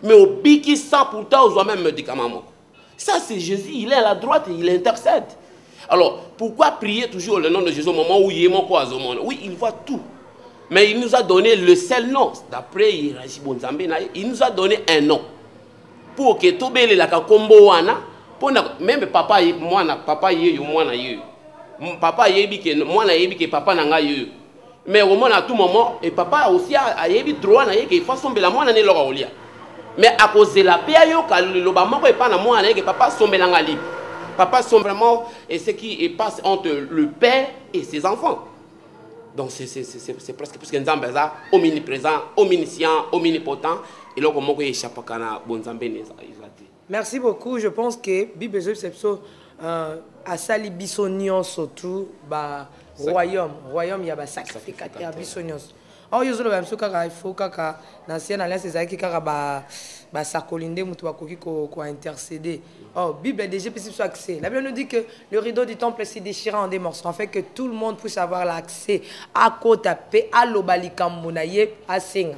Speaker 2: Mais au Biki, sans pourtant, aux même médicaments. Ça, c'est Jésus, il est à la droite et il intercède. Alors, pourquoi prier toujours le nom de Jésus au moment où il est mon poison? Oui, il voit tout. Mais il nous a donné le seul nom. D'après Hirachi Bonzambe, il nous a donné un nom. Pour que tout le monde combo wana, même papa, moi, papa, papa yebi que moi na yebi que papa nanga yo. Mais au moment à tout moment et papa aussi a yebi droit na yebi que façon bela moi na ne lora olia. Mais à cause de la paix yo ka le ba moko e pas na moi na que papa sombe nanga libre. Papa sont vraiment et ce qui passe entre le père et ses enfants. Donc c'est presque plus que Nzambe za omniprésent, omniscient, omnipotent et là comment ko échappe kana bon Nzambe ne za.
Speaker 3: Merci beaucoup. Je pense que Bible c'est à sali bisonion surtout ba royaume il y a ba sacrificateur bisonion. Oh yo zolo ba mso kaka il faut kaka na ancienne alliance ezaki kaka ba sakolinde mutu bakoki ko intercéder. Oh Bible déjà peut soit accès. La Bible nous dit que le rideau du temple s'est déchiré en des morceaux afin que tout le monde puisse avoir l'accès à kota pe à lobalikambo na ye asenga.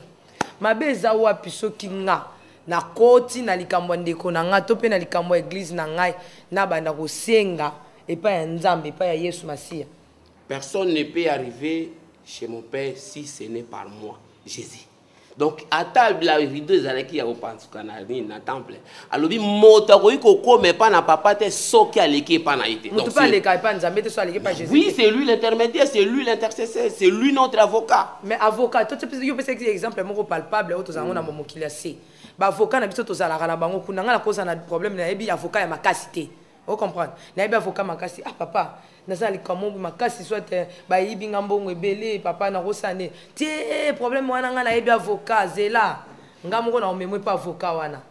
Speaker 3: Mabe zawa piso kinga na koti na likambo ndeko na nga to pe na likambo église na ngai na banda ko senga et pas un Nzambe pas ya Yesu Masia.
Speaker 2: Personne ne peut arriver chez mon père si ce n'est par moi, Jésus. Donc à table la rideau ezalaki ya kopanzuka na temple. Alobi moto ko mais pas na papa te soki aleki pa na ite.
Speaker 3: Donc pas les pas Nzambe te so aleki pa Jésus.
Speaker 2: Oui, c'est lui l'intermédiaire, c'est lui l'intercesseur, c'est lui notre avocat.
Speaker 3: Mais avocat, toi tu peux exemple moko palpable auto zango na momokili ase. Ba avocat na biso to zala na bango kuna nga na cause na problème na yebi avocat ya makasité. Vous comprenez? Na yebi avocat makasi ah papa nazali comment makasi soit ba yibi ngambongo ebele papa na rosane. Tie problème wana nga na yebi avocat zela. Ngamoko na omemwe pa avocat wana.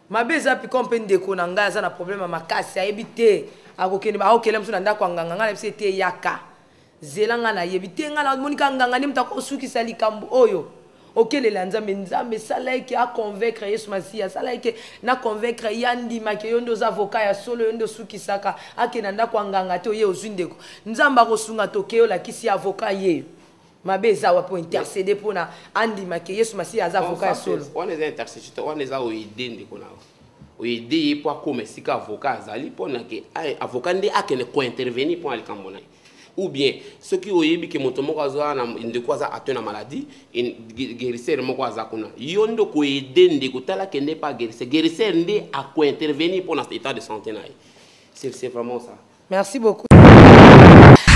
Speaker 3: Mabeza pi kompende ko na nga za na problème makasi ayebi te akokende ba okele mso na ndako nganga nga na bise te yaka. Zela nga na yebi te nga na monika nganga ni mtako suki sali kambo oyo. Ok, les Nzambe sala qui a convaincre Yesu Masia, sala qui na convaincre yandi make yondo avocat ya solo yondo suki saka akenanda kwa nganga to ye ozundeko. Nzamba ko sunga to keo la kisi avocat ye. Mabeza wa pour intercéder pour na andi make Yesu Masia za avocat ya solo.
Speaker 2: On les intercesseurs, on les a oidé ndeko na. Oidé pour comme sika avocat zali pour na ke avocat ndi akene ko intervenir pour alikambo na. Ou bien ceux qui ont eu que mon de quoi ça atteint la maladie, guérisseur mon quoi ça kuna. Yondo ko aider de kotala que n'est pas guérisseur. Guérisseur ndi à quoi intervenir pour notre état de santé na. C'est vraiment ça.
Speaker 3: Merci beaucoup.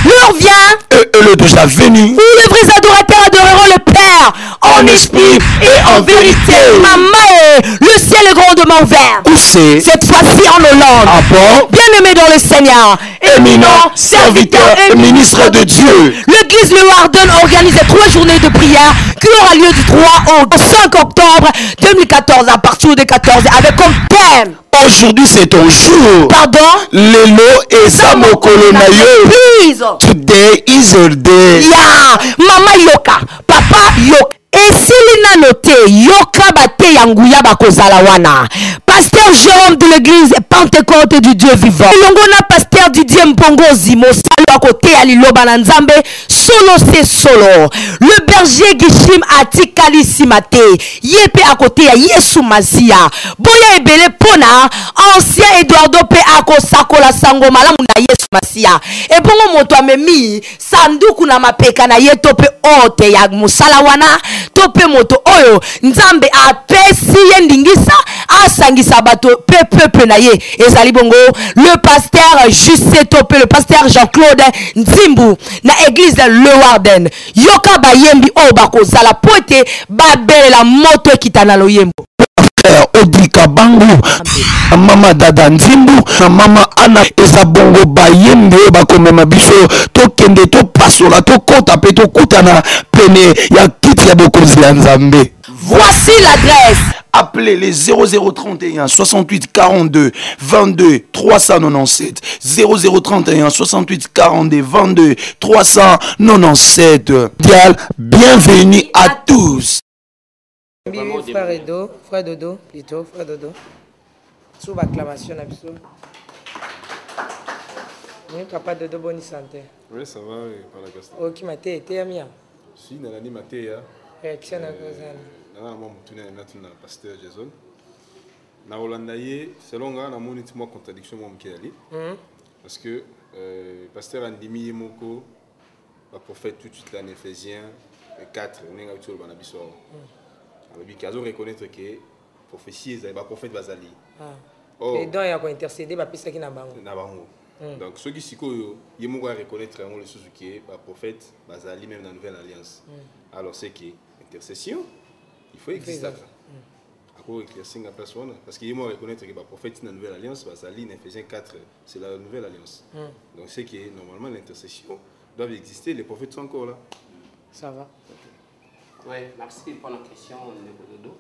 Speaker 4: L'heure vient
Speaker 1: et le déjà venu
Speaker 4: où les vrais adorateurs adoreront le Père en esprit et en vérité. Maman, le ciel est grandement ouvert.
Speaker 1: Où c'est?
Speaker 4: Cette fois-ci en Hollande.
Speaker 1: Ah bon?
Speaker 4: Bien-aimé dans le Seigneur,
Speaker 1: éminent serviteur et ministre de Dieu.
Speaker 4: L'église Le Warden organise 3 journées de prière qui aura lieu du 3 au 5 octobre 2014 à partir de 14 avec comme thème.
Speaker 1: Aujourd'hui c'est ton jour.
Speaker 4: Pardon?
Speaker 1: Lelo et Samokolo na yo.
Speaker 4: Please.
Speaker 1: Today is your day.
Speaker 4: Yeah. Mama yoka. Papa yoka. Et s'il n'a noté, yoka bate yanguya bakozala wana. Pasteur Jérôme de l'église Pentecôte du Dieu vivant. Longona pasteur Didier Mpongozi, Mosalo à côté à Liloba Nzambe, solo c'est solo. Le berger Gishim Atikali Simate, Yepe à côté à Yesu Masia. Boya Ebele Pona, ancien Eduardo Pe Ako Sakola Sango Malamunda Yesu Masia. Et bon moto amemi, sanduku na mapeka na ye tope ote ya musalawana, tope moto oyo, Nzambe a pesi yendingisa, asangisa bato peuple na ye. Ezali bongo, le pasteur Juste Topé, le pasteur Jean-Claude Nzimbu, na église Le Warden. Yoka bayembi o bako zala poete, babele la moto kitana lo yembo.
Speaker 7: Odika Bangu, Mama Dada Nzimbu, Mama Anna Ezabongo Bayembe bakomema biso to kende to pasola to kota pe to kutana pene ya kiti ya bokonzi ya Nzambe.
Speaker 4: Voici l'adresse.
Speaker 7: Appelez les 0031 68 42 22 397 0031 68 42 22 397. Bienvenue à tous.
Speaker 3: Frère Dodo, plutôt, frère Dodo. Sous l'acclamation, oui, papa Dodo, bonne santé.
Speaker 8: Oui, ça va, par la question.
Speaker 3: Ok, ma thé, t'es amia.
Speaker 8: Si, dans l'année, ma thé,
Speaker 3: réaction à cause
Speaker 8: de la pasteur Jason. Na Hollandaye, selon moi, na moni moi contradiction moi m'kiali. Parce que pasteur Andimi Moko, le prophète tout de suite l'année Éphésiens 4, on est sur le banabiso. Alors ils ont reconnaître que prophétie est le prophète Bazali.
Speaker 3: Et donc il a intercédé ba pisa ki na bango.
Speaker 8: Na bango. Donc ceux qui sikoyo, ils m'ont reconnaître vraiment le choses qui est le prophète Bazali même dans la nouvelle alliance. Alors c'est que intercession, il faut exister. Pour éclaircir la personne, parce qu'ils vont reconnaître que le prophète dans la nouvelle alliance, Bazali, en Éphésiens 4, c'est la nouvelle alliance. Donc c'est que normalement l'intercession doit exister, les prophètes sont encore là.
Speaker 3: Ça va.
Speaker 2: Oui, merci pour la question, Dodo.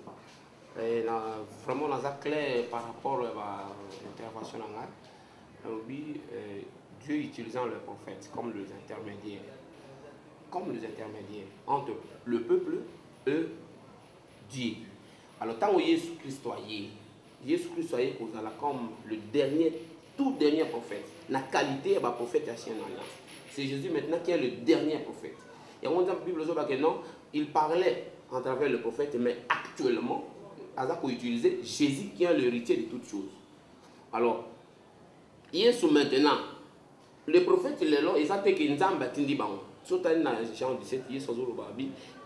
Speaker 2: Vraiment, on a clair par rapport à l'intervention. Oui, Dieu utilisant les prophètes comme les intermédiaires. Comme les intermédiaires entre le peuple et Dieu. Alors, tant que Jésus-Christ est comme le dernier, tout dernier prophète, la qualité est prophète de l'ancienne alliance. C'est Jésus maintenant qui est le dernier prophète. Et on dit dans la Bible que non, il parlait en travers le prophète, mais actuellement, il faut utiliser Jésus qui est l'héritier de toutes choses. Alors, Jésus maintenant, le prophète, il est là, il s'appelle que Nzamba Tindi Bango. Jean 17,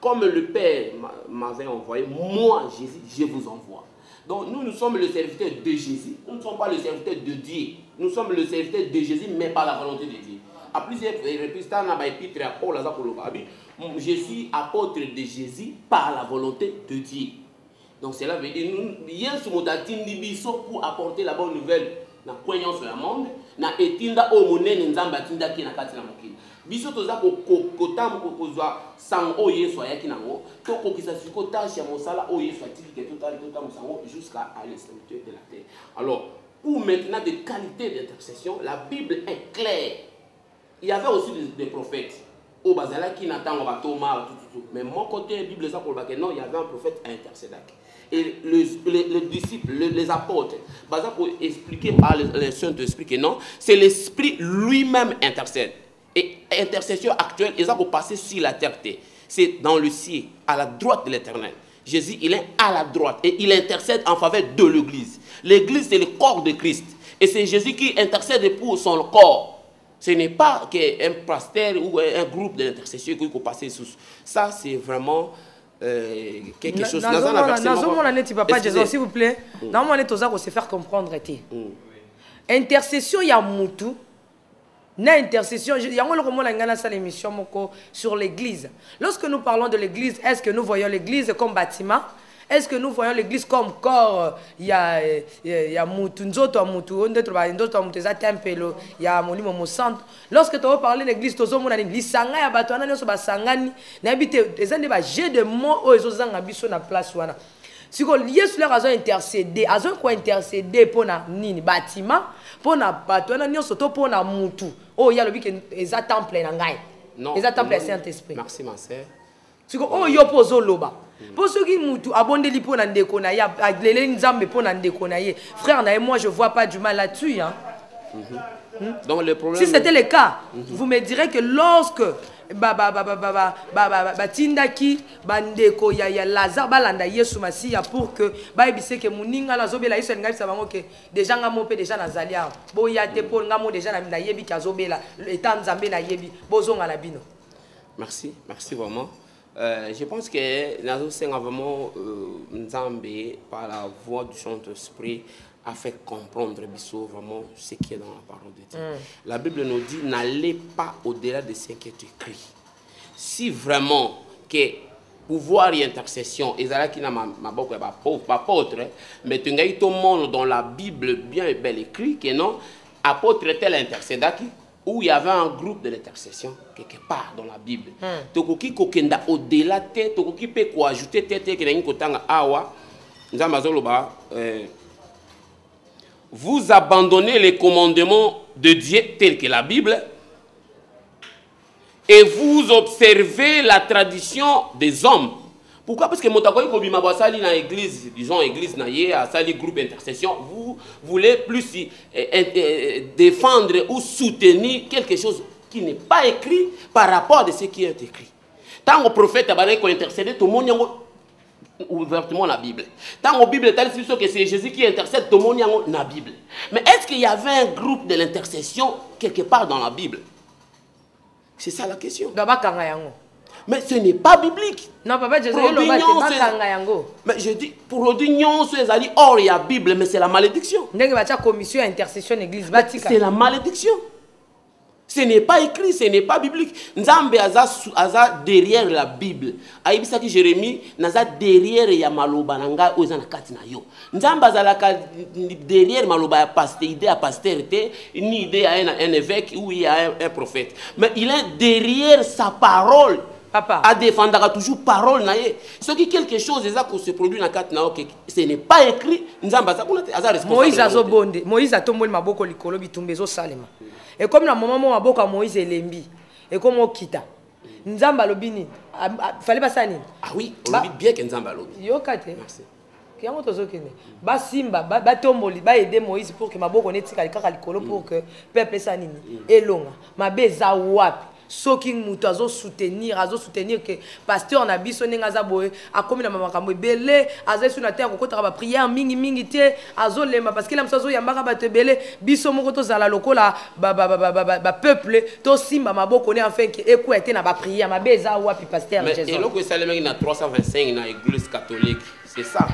Speaker 2: comme le Père m'avait envoyé, moi, Jésus, je vous envoie. Donc nous sommes le serviteur de Jésus, nous ne sommes pas le serviteur de Dieu. Nous sommes le serviteur de Jésus, mais par la volonté de Dieu. À plusieurs reprises, je suis apôtre de Jésus par la volonté de Dieu. Donc cela veut dire nous pour apporter la bonne nouvelle dans le monde, na etinda o monene nzamba tinda ki na kati na mokili. Biso toza ko kotam ko kozwa sang o Yesu ayaki nango, to ko kisa siko tache ya mosala o Yesu atiki ke total sango jusqu'à l'extrémité de la terre. Alors, pour maintenant des qualités d'intercession, la Bible est claire. Il y avait aussi des prophètes. Au Bazala qui n'attend pas Thomas, tout. Mais mon côté, la Bible, ça pour le non, il y avait un prophète intercédant. Et les disciples, les apôtres, pour expliquer par les Saint-Esprit que non, c'est l'Esprit lui-même intercède. Et intercession actuelle, ils ont pour passer sur la terre. C'est dans le ciel, à la droite de l'Éternel. Jésus, il est à la droite et il intercède en faveur de l'Église. L'Église, c'est le corps de Christ. Et c'est Jésus qui intercède pour son corps. Ce n'est pas qu'un pasteur ou un groupe d'intercession qui peut passer sous. Ça, c'est vraiment quelque chose.
Speaker 3: S'il vous plaît, normalement, on va se faire comprendre. Intercession, il y a Moutou. Intercession, il y a une émission sur l'église. Lorsque nous parlons de l'église, est-ce que nous voyons l'église comme bâtiment? Est-ce que nous voyons l'église comme corps? Il y a Moutou, il y a mon centre. Lorsque tu parles de l'église, tu as dit Lisanga ya batwana nyoso basangani na habité ezande ba jeu de mots o ezozanga biso na place wana. Siko Yesu leur a intercédé, a ko intercédé pour na nini bâtiment, pour na batwana nyoso to pour na Moutou. Oh il y a le bi que eza temple na ngai. Non. Eza temple Saint-Esprit.
Speaker 2: Merci ma sœur.
Speaker 3: Siko oh yo pozo loba. Pour ceux qui Moutou abondeli pour na ndeko na ya, lele nzambe pour na ndeko na ye. Frère na moi je vois pas du mal là-dessus hein.
Speaker 2: Donc, le problème...
Speaker 3: Si c'était le cas, vous me direz que lorsque Tindaki, Bandeko, ya Lazare, Balanda, Yesu Masiya, pour que Baïbise que Mouninga, la Zobela, Yesu Ngaï, ça va que déjà Ngamope, déjà Nazalia, Boyate, Paul, Ngamo, déjà na Yebi, Kazobela, étant Nzambe, na Yebi, Bozong à la Bino.
Speaker 2: Merci, merci vraiment. Je pense que Nazo Senga vraiment Nzambe, par la voix du Saint-Esprit, a fait comprendre vraiment ce qui est dans la parole de Dieu. La Bible nous dit, n'allez pas au-delà de ce qui est écrit. Si vraiment que pouvoir et intercession, et ça qui n'a ma boque pas apôtre, mais tu as tout le monde dans la Bible bien et bel écrit que non, apôtre tel intercéda qui où il y avait un groupe de l'intercession quelque part dans la Bible. Tokoki kokenda au-delà te, tokoki peut quoi ajouter te que n'engi kotanga awa, nzamazoloba. Vous abandonnez les commandements de Dieu tels que la Bible et vous observez la tradition des hommes. Pourquoi? Parce que Motakoy Kobima Basali dans l'église, disons église naïe, à sali groupe intercession, vous voulez plus défendre ou soutenir quelque chose qui n'est pas écrit par rapport à ce qui est écrit. Tant que le prophète a intercédé, tout le monde a ouvertement la Bible. Tant que la Bible est que c'est Jésus qui intercède, tout le monde a la Bible. Mais est-ce qu'il y avait un groupe de l'intercession quelque part dans la Bible? C'est ça la question. Mais ce n'est pas biblique.
Speaker 3: Non, papa, je
Speaker 2: mais je dis, pour l'union, c'est or il y a Bible, mais c'est la malédiction.
Speaker 3: Commission intercession église.
Speaker 2: C'est la malédiction. Ce n'est pas écrit, ce n'est pas biblique. Nzambe aza derrière la Bible. Aïbisa qui Jérémie, naza derrière ya maloba nanga ozana katina yo. Nzambe azalaka derrière maloba ya pasteur, idée à pastorité, ni idée à un évêque ou il y a un prophète. Mais il est derrière sa parole. Papa. À défendre toujours parole naie. Ce qui quelque chose déjà qu'on se produit dans quatre nao, ce n'est pas écrit. Nzamba ça aza responsable.
Speaker 3: Moïse azo bonde. Moïse a tombé maboko likolo bitumbezo salema. Et comme la maman maboko à Moïse elembi. Et comme okita. Nzamba lobini. Fallait pas ça ni.
Speaker 2: Ah oui, on dit bien que Nzamba lobi.
Speaker 3: Yo kate. Merci. Kiango tozo kene. Ba simba ba tomboli ba aider Moïse pour que maboko netika likaka likolo pour que peuple ça nini. Elonga. Mabeza wapi. Soki mutu azo soutenir que pasteur na biso nenga za boye akomi na makambo ebele aza sur na terre kokota ba prière mingi te azo lema parce que la msazo yambaka ba tebele biso moko to zala lokola ba peuple to simba maboko ne enfin que eko été na ba prière mabeza wapi pasteur
Speaker 2: Jésus. Mais eloko esalema na 325 na église catholique, c'est ça.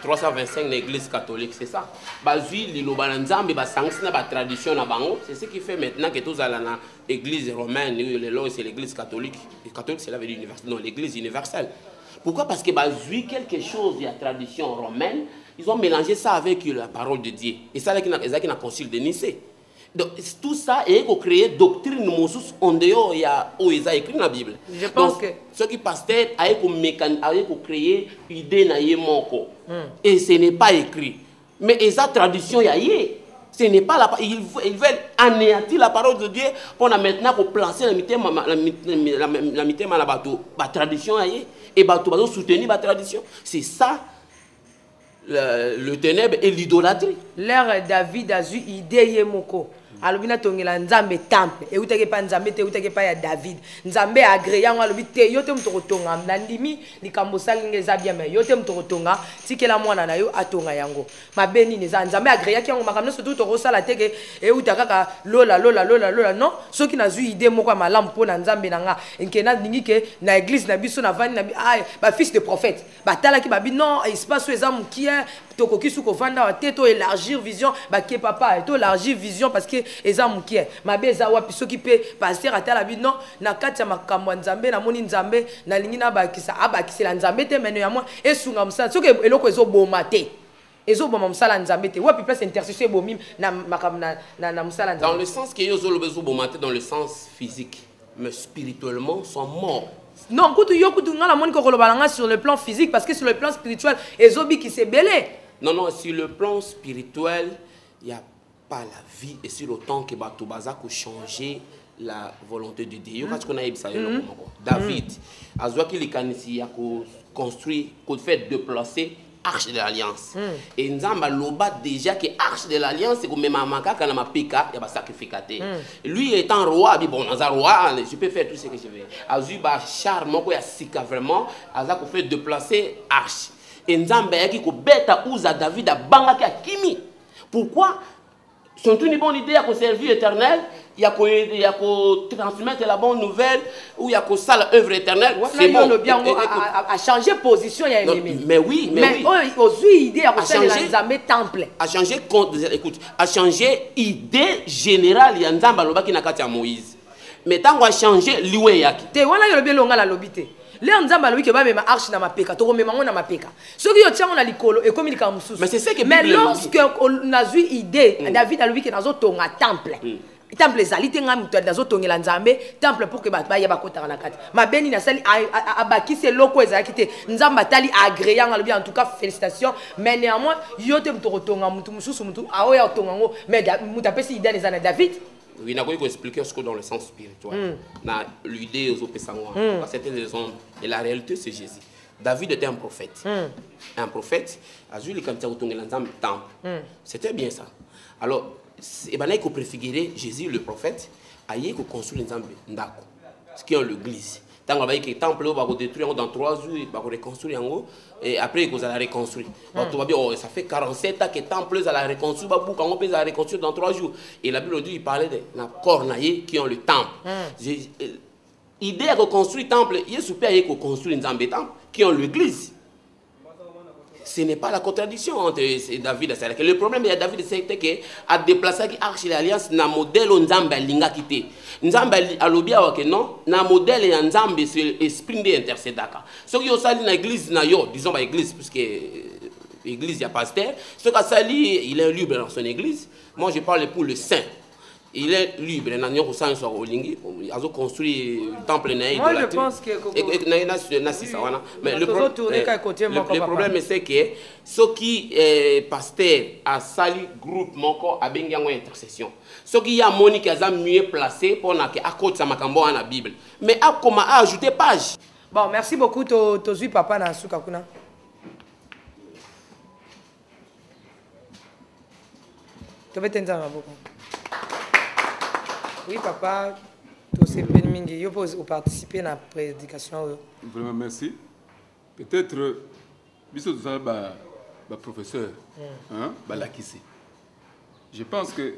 Speaker 2: 325 dans l'église catholique, c'est ça. Bazui liloba nzambe ba sangsi na ba tradition na bango, c'est ce qui fait maintenant que tous allons dans l'église romaine, les lois c'est l'église catholique. Les catholiques c'est la veille universelle, non l'église universelle. Pourquoi? Parce que bazui quelque chose de la tradition romaine, ils ont mélangé ça avec la parole de Dieu. Et ça là qui n'a concile de Nicée. Donc tout ça est pour créer doctrine Moses en dehors il y a écrit dans la Bible.
Speaker 3: Je pense
Speaker 2: donc,
Speaker 3: que
Speaker 2: ce qui pasteur a pour créer idée na yemoko. Et ce n'est pas écrit. Mais esa tradition y a ce n'est pas la ils veulent anéantir la parole de Dieu pour maintenant pour placer la mitema la bateau la tradition et bateau soutenir la tradition. C'est ça. Le ténèbre et l'idolâtrie.
Speaker 3: L'ère David a eu idée yemoko. Alobina tongela nzambe temple et utake pa nzambe te utake pa ya David nzambe agréé ngo alobite yote mtokotonga ndandimi likambo salinge za bien mais yote mtokotonga tikela mwana na yo atonga yango mabeni neza nzambe agréé ki ngo makamno surtout to sala teke e utaka ka lola non soki na zu idée moko malamu pona nzambe nanga nkena ningi ke na église na biso na vani na ba fils de prophète batala ki babi non espace ezamu qui est tokoki suko vanda te to élargir vision ba ke papa to élargir vision parce que ezamu qui est mabeza wapi soki pe pasteur atala bi non na kati ya makambo nzambe na moni nzambe na lingi na bakisa abakisela nzambe te meno ya moi esunga msala soki eloko ezo boma te ezo boma msala nzambe te wapi place intercession bomim na makambo na msala nzambe
Speaker 2: dans le sens que yozo lo bezo boma te dans le sens physique mais spirituellement sont morts.
Speaker 3: Non, sur le plan physique, parce que sur le plan spirituel, Ezobi qui s'est belé.
Speaker 2: Non, sur le plan spirituel, il n'y a pas la vie. Et sur le temps que Batoubaza a changé la volonté de Dieu. David, a construit, a fait déplacer Arche de l'Alliance. Et Nzamba loba déjà que Arche de l'Alliance, c'est comme même Mamaka, quand on a pika, il y a sacrificaté. Lui étant roi, bon, dans un roi, je peux faire tout ce que je veux. Azuba charme, il y a sika vraiment, Aza fait déplacer Arche. Et Nzamba yaki ko beta uza David a bangaki a kimi. Pourquoi? C'est une bonne idée à servir l'éternel, il y a qu'à transmettre la bonne nouvelle, ou il y a qu'à ça l'œuvre éternelle.
Speaker 3: C'est bon. À changer position, il y a
Speaker 2: une mais oui.
Speaker 3: Mais aussi idée à changer temple.
Speaker 2: À changer, écoute, à changer idée générale, il y a Nzamba Loba qui n'a qu'à Moïse. Mais tant qu'on a changé, l'oué yaki.
Speaker 3: Te wana yolobi longa la lobité. Là on zamba lui que ba mema arche na mapeka to mema ngona mapeka soki yo tiango na likolo et comme il ka mususu
Speaker 2: mais c'est ça que
Speaker 3: mais lorsque on a eu idée David a lui que nazo tonga temple temple ezali te nga mutu nazo tongela nzambe temple pour que ba ya bakota na kati mabeni na sali abakise loko ezalaki te nzamba tali agréant alobi en tout cas félicitations mais néanmoins yo te mutu kotonga mutu mususu mutu aoya tonga ngo mais mutu apesi idée ezana David.
Speaker 2: Oui, il a expliqué ce que dans le sens spirituel. L'idée aux opérations, certaines raisons. Et la réalité, c'est Jésus. David était un prophète. Un prophète, c'était bien ça. Alors, il faut préfigurer Jésus, le prophète, il faut construire ce qui est l'église. Tant que le temple va détruire dans 3 jours, il va reconstruire et après il va reconstruire. Ça fait 47 ans que le temple va reconstruire, il va reconstruire dans 3 jours. Et la Bible dit il parlait de la cornaille qui ont le temple. L'idée de construire le temple, il y a construire un temple qui ont l'église. Ce n'est pas la contradiction entre David et Sarah. Le problème de David, c'est que a déplacé l'arche de l'alliance dans le modèle Nzambe linga quitté. Nzambe a lobby que non, dans le modèle Nzambe c'est l'esprit d'intercédaka. Ce qui est sali dans l'église na yo, disons pas église puisque l'église il y a pasteur. Ce qui sali, il est libre dans son église. Moi je parle pour le saint. Il est libre, il a construit le temple.
Speaker 3: Moi je pense que
Speaker 2: mais le problème c'est que ce qui est pasteur a sali groupe moko a bengi yango intercession. Ce qui a Monique a mieux placé pour na que à côté ça makambo na Bible. Mais a comment ajouter page.
Speaker 3: Bon, merci beaucoup Tozui papa na suka kuna. Tu veux t'entendre beaucoup. Oui, papa, tu as participé à la prédication.
Speaker 9: Vraiment, merci. Peut-être, professeur, je pense que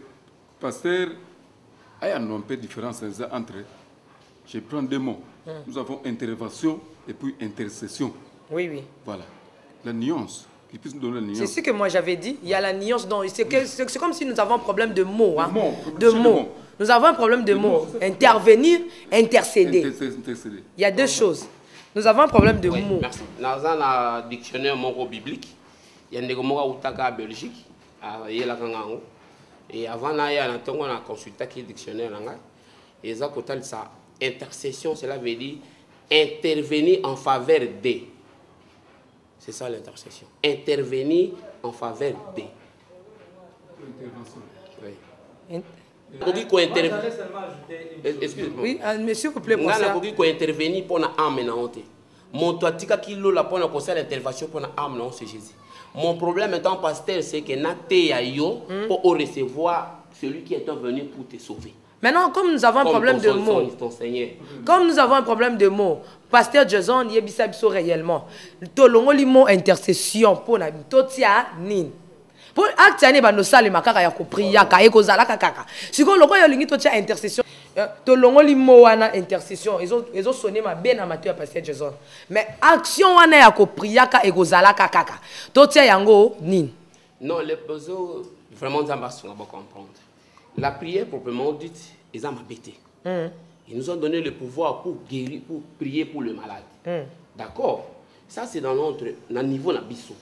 Speaker 9: pasteur a un peu de différence entre, je prends 2 mots. Nous avons intervention et puis intercession.
Speaker 3: Oui, oui.
Speaker 9: Voilà. La nuance. Qui puisse nous donner la nuance.
Speaker 3: C'est ce que moi j'avais dit. Il y a la nuance. C'est comme si nous avons un problème de mots. Hein?
Speaker 9: De mots.
Speaker 3: Nous avons un problème de mots. Intervenir, intercéder. Il y a 2 choses. Nous avons un problème de mots.
Speaker 2: Merci. Dans un dictionnaire biblique, il y a des mots en Belgique. Et avant, on a consulté le dictionnaire. Et ça, intercession, cela veut dire intervenir en faveur des. C'est ça l'intercession. Intervenir en faveur des. Oui.
Speaker 3: Excusez-moi. Oui, monsieur, vous plaît, pour ça.
Speaker 2: On a intervenir pour la âme. Mon toatika qui l'a pour l'intervention pour la âme, c'est Jésus. Mon problème étant pasteur, c'est que pour recevoir celui qui est venu pour te sauver.
Speaker 3: Maintenant, comme nous avons un problème de mots, pasteur Jason, il y a réellement. Tolongo limo intercession pour na totia nin. Pour acte ane ba no sale makaka ya ko priya ka e ko zala kaka. Siko loko yo lingi totia intercession. Tolongo limo wana intercession. Ils ont sonné ma ben amateur pasteur Jason. Mais action wana ya ko priya ka e ko zala kaka. Totia yango nin.
Speaker 2: Non, les besoins vraiment d'ambassade on va comprendre. La prière proprement dite, ils ont m'habité. Ils nous ont donné le pouvoir pour guérir, pour prier pour le malade. D'accord? Ça, c'est dans notre niveau de biso.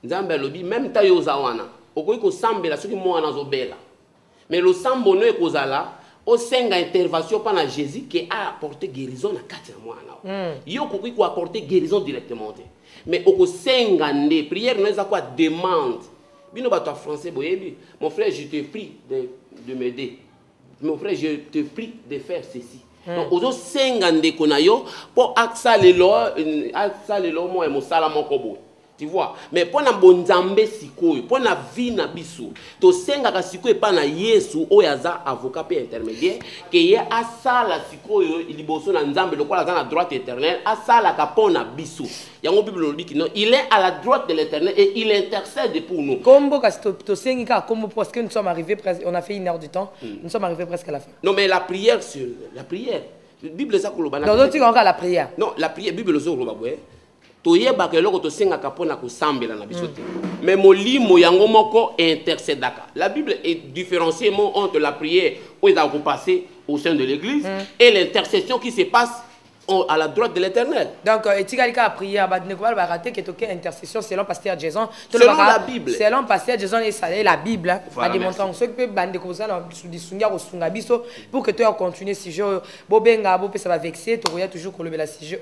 Speaker 2: Même tayo zawana, okoiko sambela soki mwana zobela. Mais le sambono ekozala, au senga intervention par Jésus qui a apporté guérison à 4 mois. Yo kokoiko apporter guérison directement. Mais au senga ne prière nous a quoi demande. Bino bato français boyebi, mon frère, je te prie de m'aider. Mon frère, je te prie de faire ceci. Donc, aux 50 konayo pour accélérer moi et mon salamon kobo. Tu vois, mais pour na bonzambe sikoyo, pour na vie na biso, to senga ka sikoyo pa na Yesu oyaza avocat pe intermédiaire, que ye asala sikoyo iliboso na nzambe lokola za na droite éternelle, asala ka pona biso. Yango Bible dit que non, il est à la droite de l'Éternel et il intercède pour nous.
Speaker 3: Combo to senga comme parce que nous sommes arrivés presque, on a fait 1 heure du temps, nous sommes arrivés presque à la fin.
Speaker 2: Non mais la prière sur la prière. Bible ça koloba na.
Speaker 3: Donc tu encore la prière.
Speaker 2: Non, la prière Bible zo koloba boye. Toyeba ke loko to senga kapona ko sambela na biso te. Mais molimo yango moko intercédaka. La Bible est différenciée entre la prière où il a passé au sein de l'église et l'intercession qui se passe à la droite de l'Éternel.
Speaker 3: Donc, Etigalika a prié à Badnekoual Baraté qui est OK intercession selon Pasteur Jason.
Speaker 2: Selon la Bible.
Speaker 3: Selon Pasteur Jason et ça la Bible.
Speaker 2: Voilà,
Speaker 3: démontrant ce que Bandekouza sous des sunga au sungabiso pour que tu continues si je bobenga bo ça va vexer tu regardes toujours que le sujet.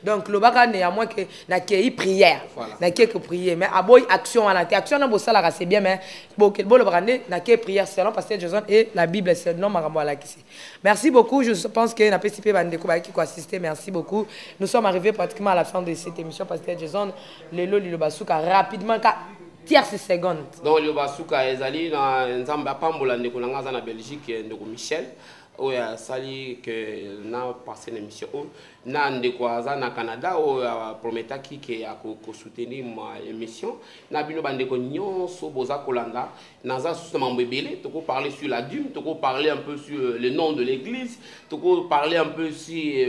Speaker 3: Donc le baka néanmoins que na qui prière. Na qui que prier mais aboy action à la action na bosala c'est bien mais bon le brandé na qui prière selon Pasteur Jason et la Bible c'est non marambo la qui. Merci beaucoup, je pense que na PCP Bandekouba qui assister. Merci beaucoup. Nous sommes arrivés pratiquement à la fin de cette émission Pasteur Jason Lelo Lilobasuka rapidement tierce seconde.
Speaker 2: Donc Lilobasuka ezali na nzamba pambola ndeko nanga na Belgique ndeko Michel oya sali que na passé l'émission na ndeko aza na Canada o prometa ki ke ya ko soutenir ma émission na bino bandeko nyonso boza kolanda naza susama mbebele toko parler sur la dîme toko parler un peu sur le nom de l'église toko parler un peu si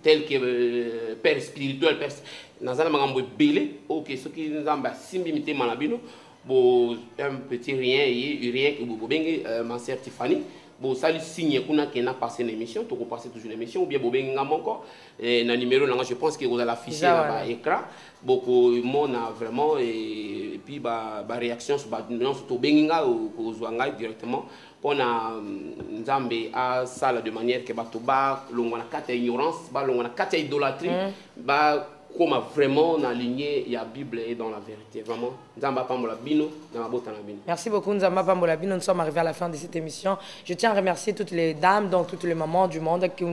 Speaker 2: tel que père spirituel père naza na makambo ebele OK ce qui nzamba simbi mitema na bino bo un petit rien que bo bengi ma sœur Tiffany. Bon, ça le signe qu'on a passé l'émission, tu repasses toujours l'émission, ou bien Bobenga encore, na numéro, je pense que vous allez afficher là écran. Beaucoup de monde a vraiment, et puis bah réaction sur Bobenga ou Zouanga directement. On a Nzambe à ça de manière que Batoba, l'on a quatre ignorance, l'on a quatre idolâtrie, comme vraiment on a aligné la Bible et dans la vérité. Vraiment, Nzamba Pambola Bino, dans la bota na Bino.
Speaker 3: Merci beaucoup Nzamba Pambola Bino. Nous sommes arrivés à la fin de cette émission. Je tiens à remercier toutes les dames, donc toutes les mamans du monde qui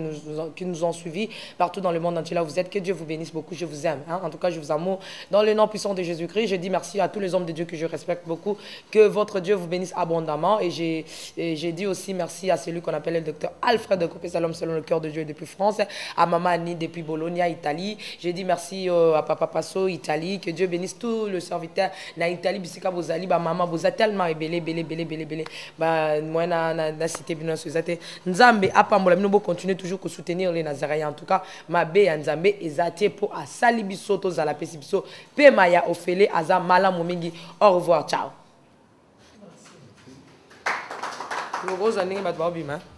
Speaker 3: nous ont suivis partout dans le monde entier. Là vous êtes, que Dieu vous bénisse beaucoup. Je vous aime. Hein? En tout cas, je vous amour. Dans le nom puissant de Jésus-Christ, je dis merci à tous les hommes de Dieu que je respecte beaucoup. Que votre Dieu vous bénisse abondamment. Et j'ai dit aussi merci à celui qu'on appelle le docteur Alfred de Copé Salom selon le cœur de Dieu depuis France, à Maman Annie depuis Bologna, Italie. J'ai dit merci à Papa Passo, Italie, que Dieu bénisse tout le serviteur na Italie, bisika bozali, ba maman boza tellement belé, ba moi na cité bino sozate. Nzambe apambola bino bo continuer toujours que soutenir les Nazaréens. En tout cas, ma be Nzambe ezate pour a sali biso to za la pesi biso pe maya ofele aza mala momingi. Au revoir, ciao. Merci.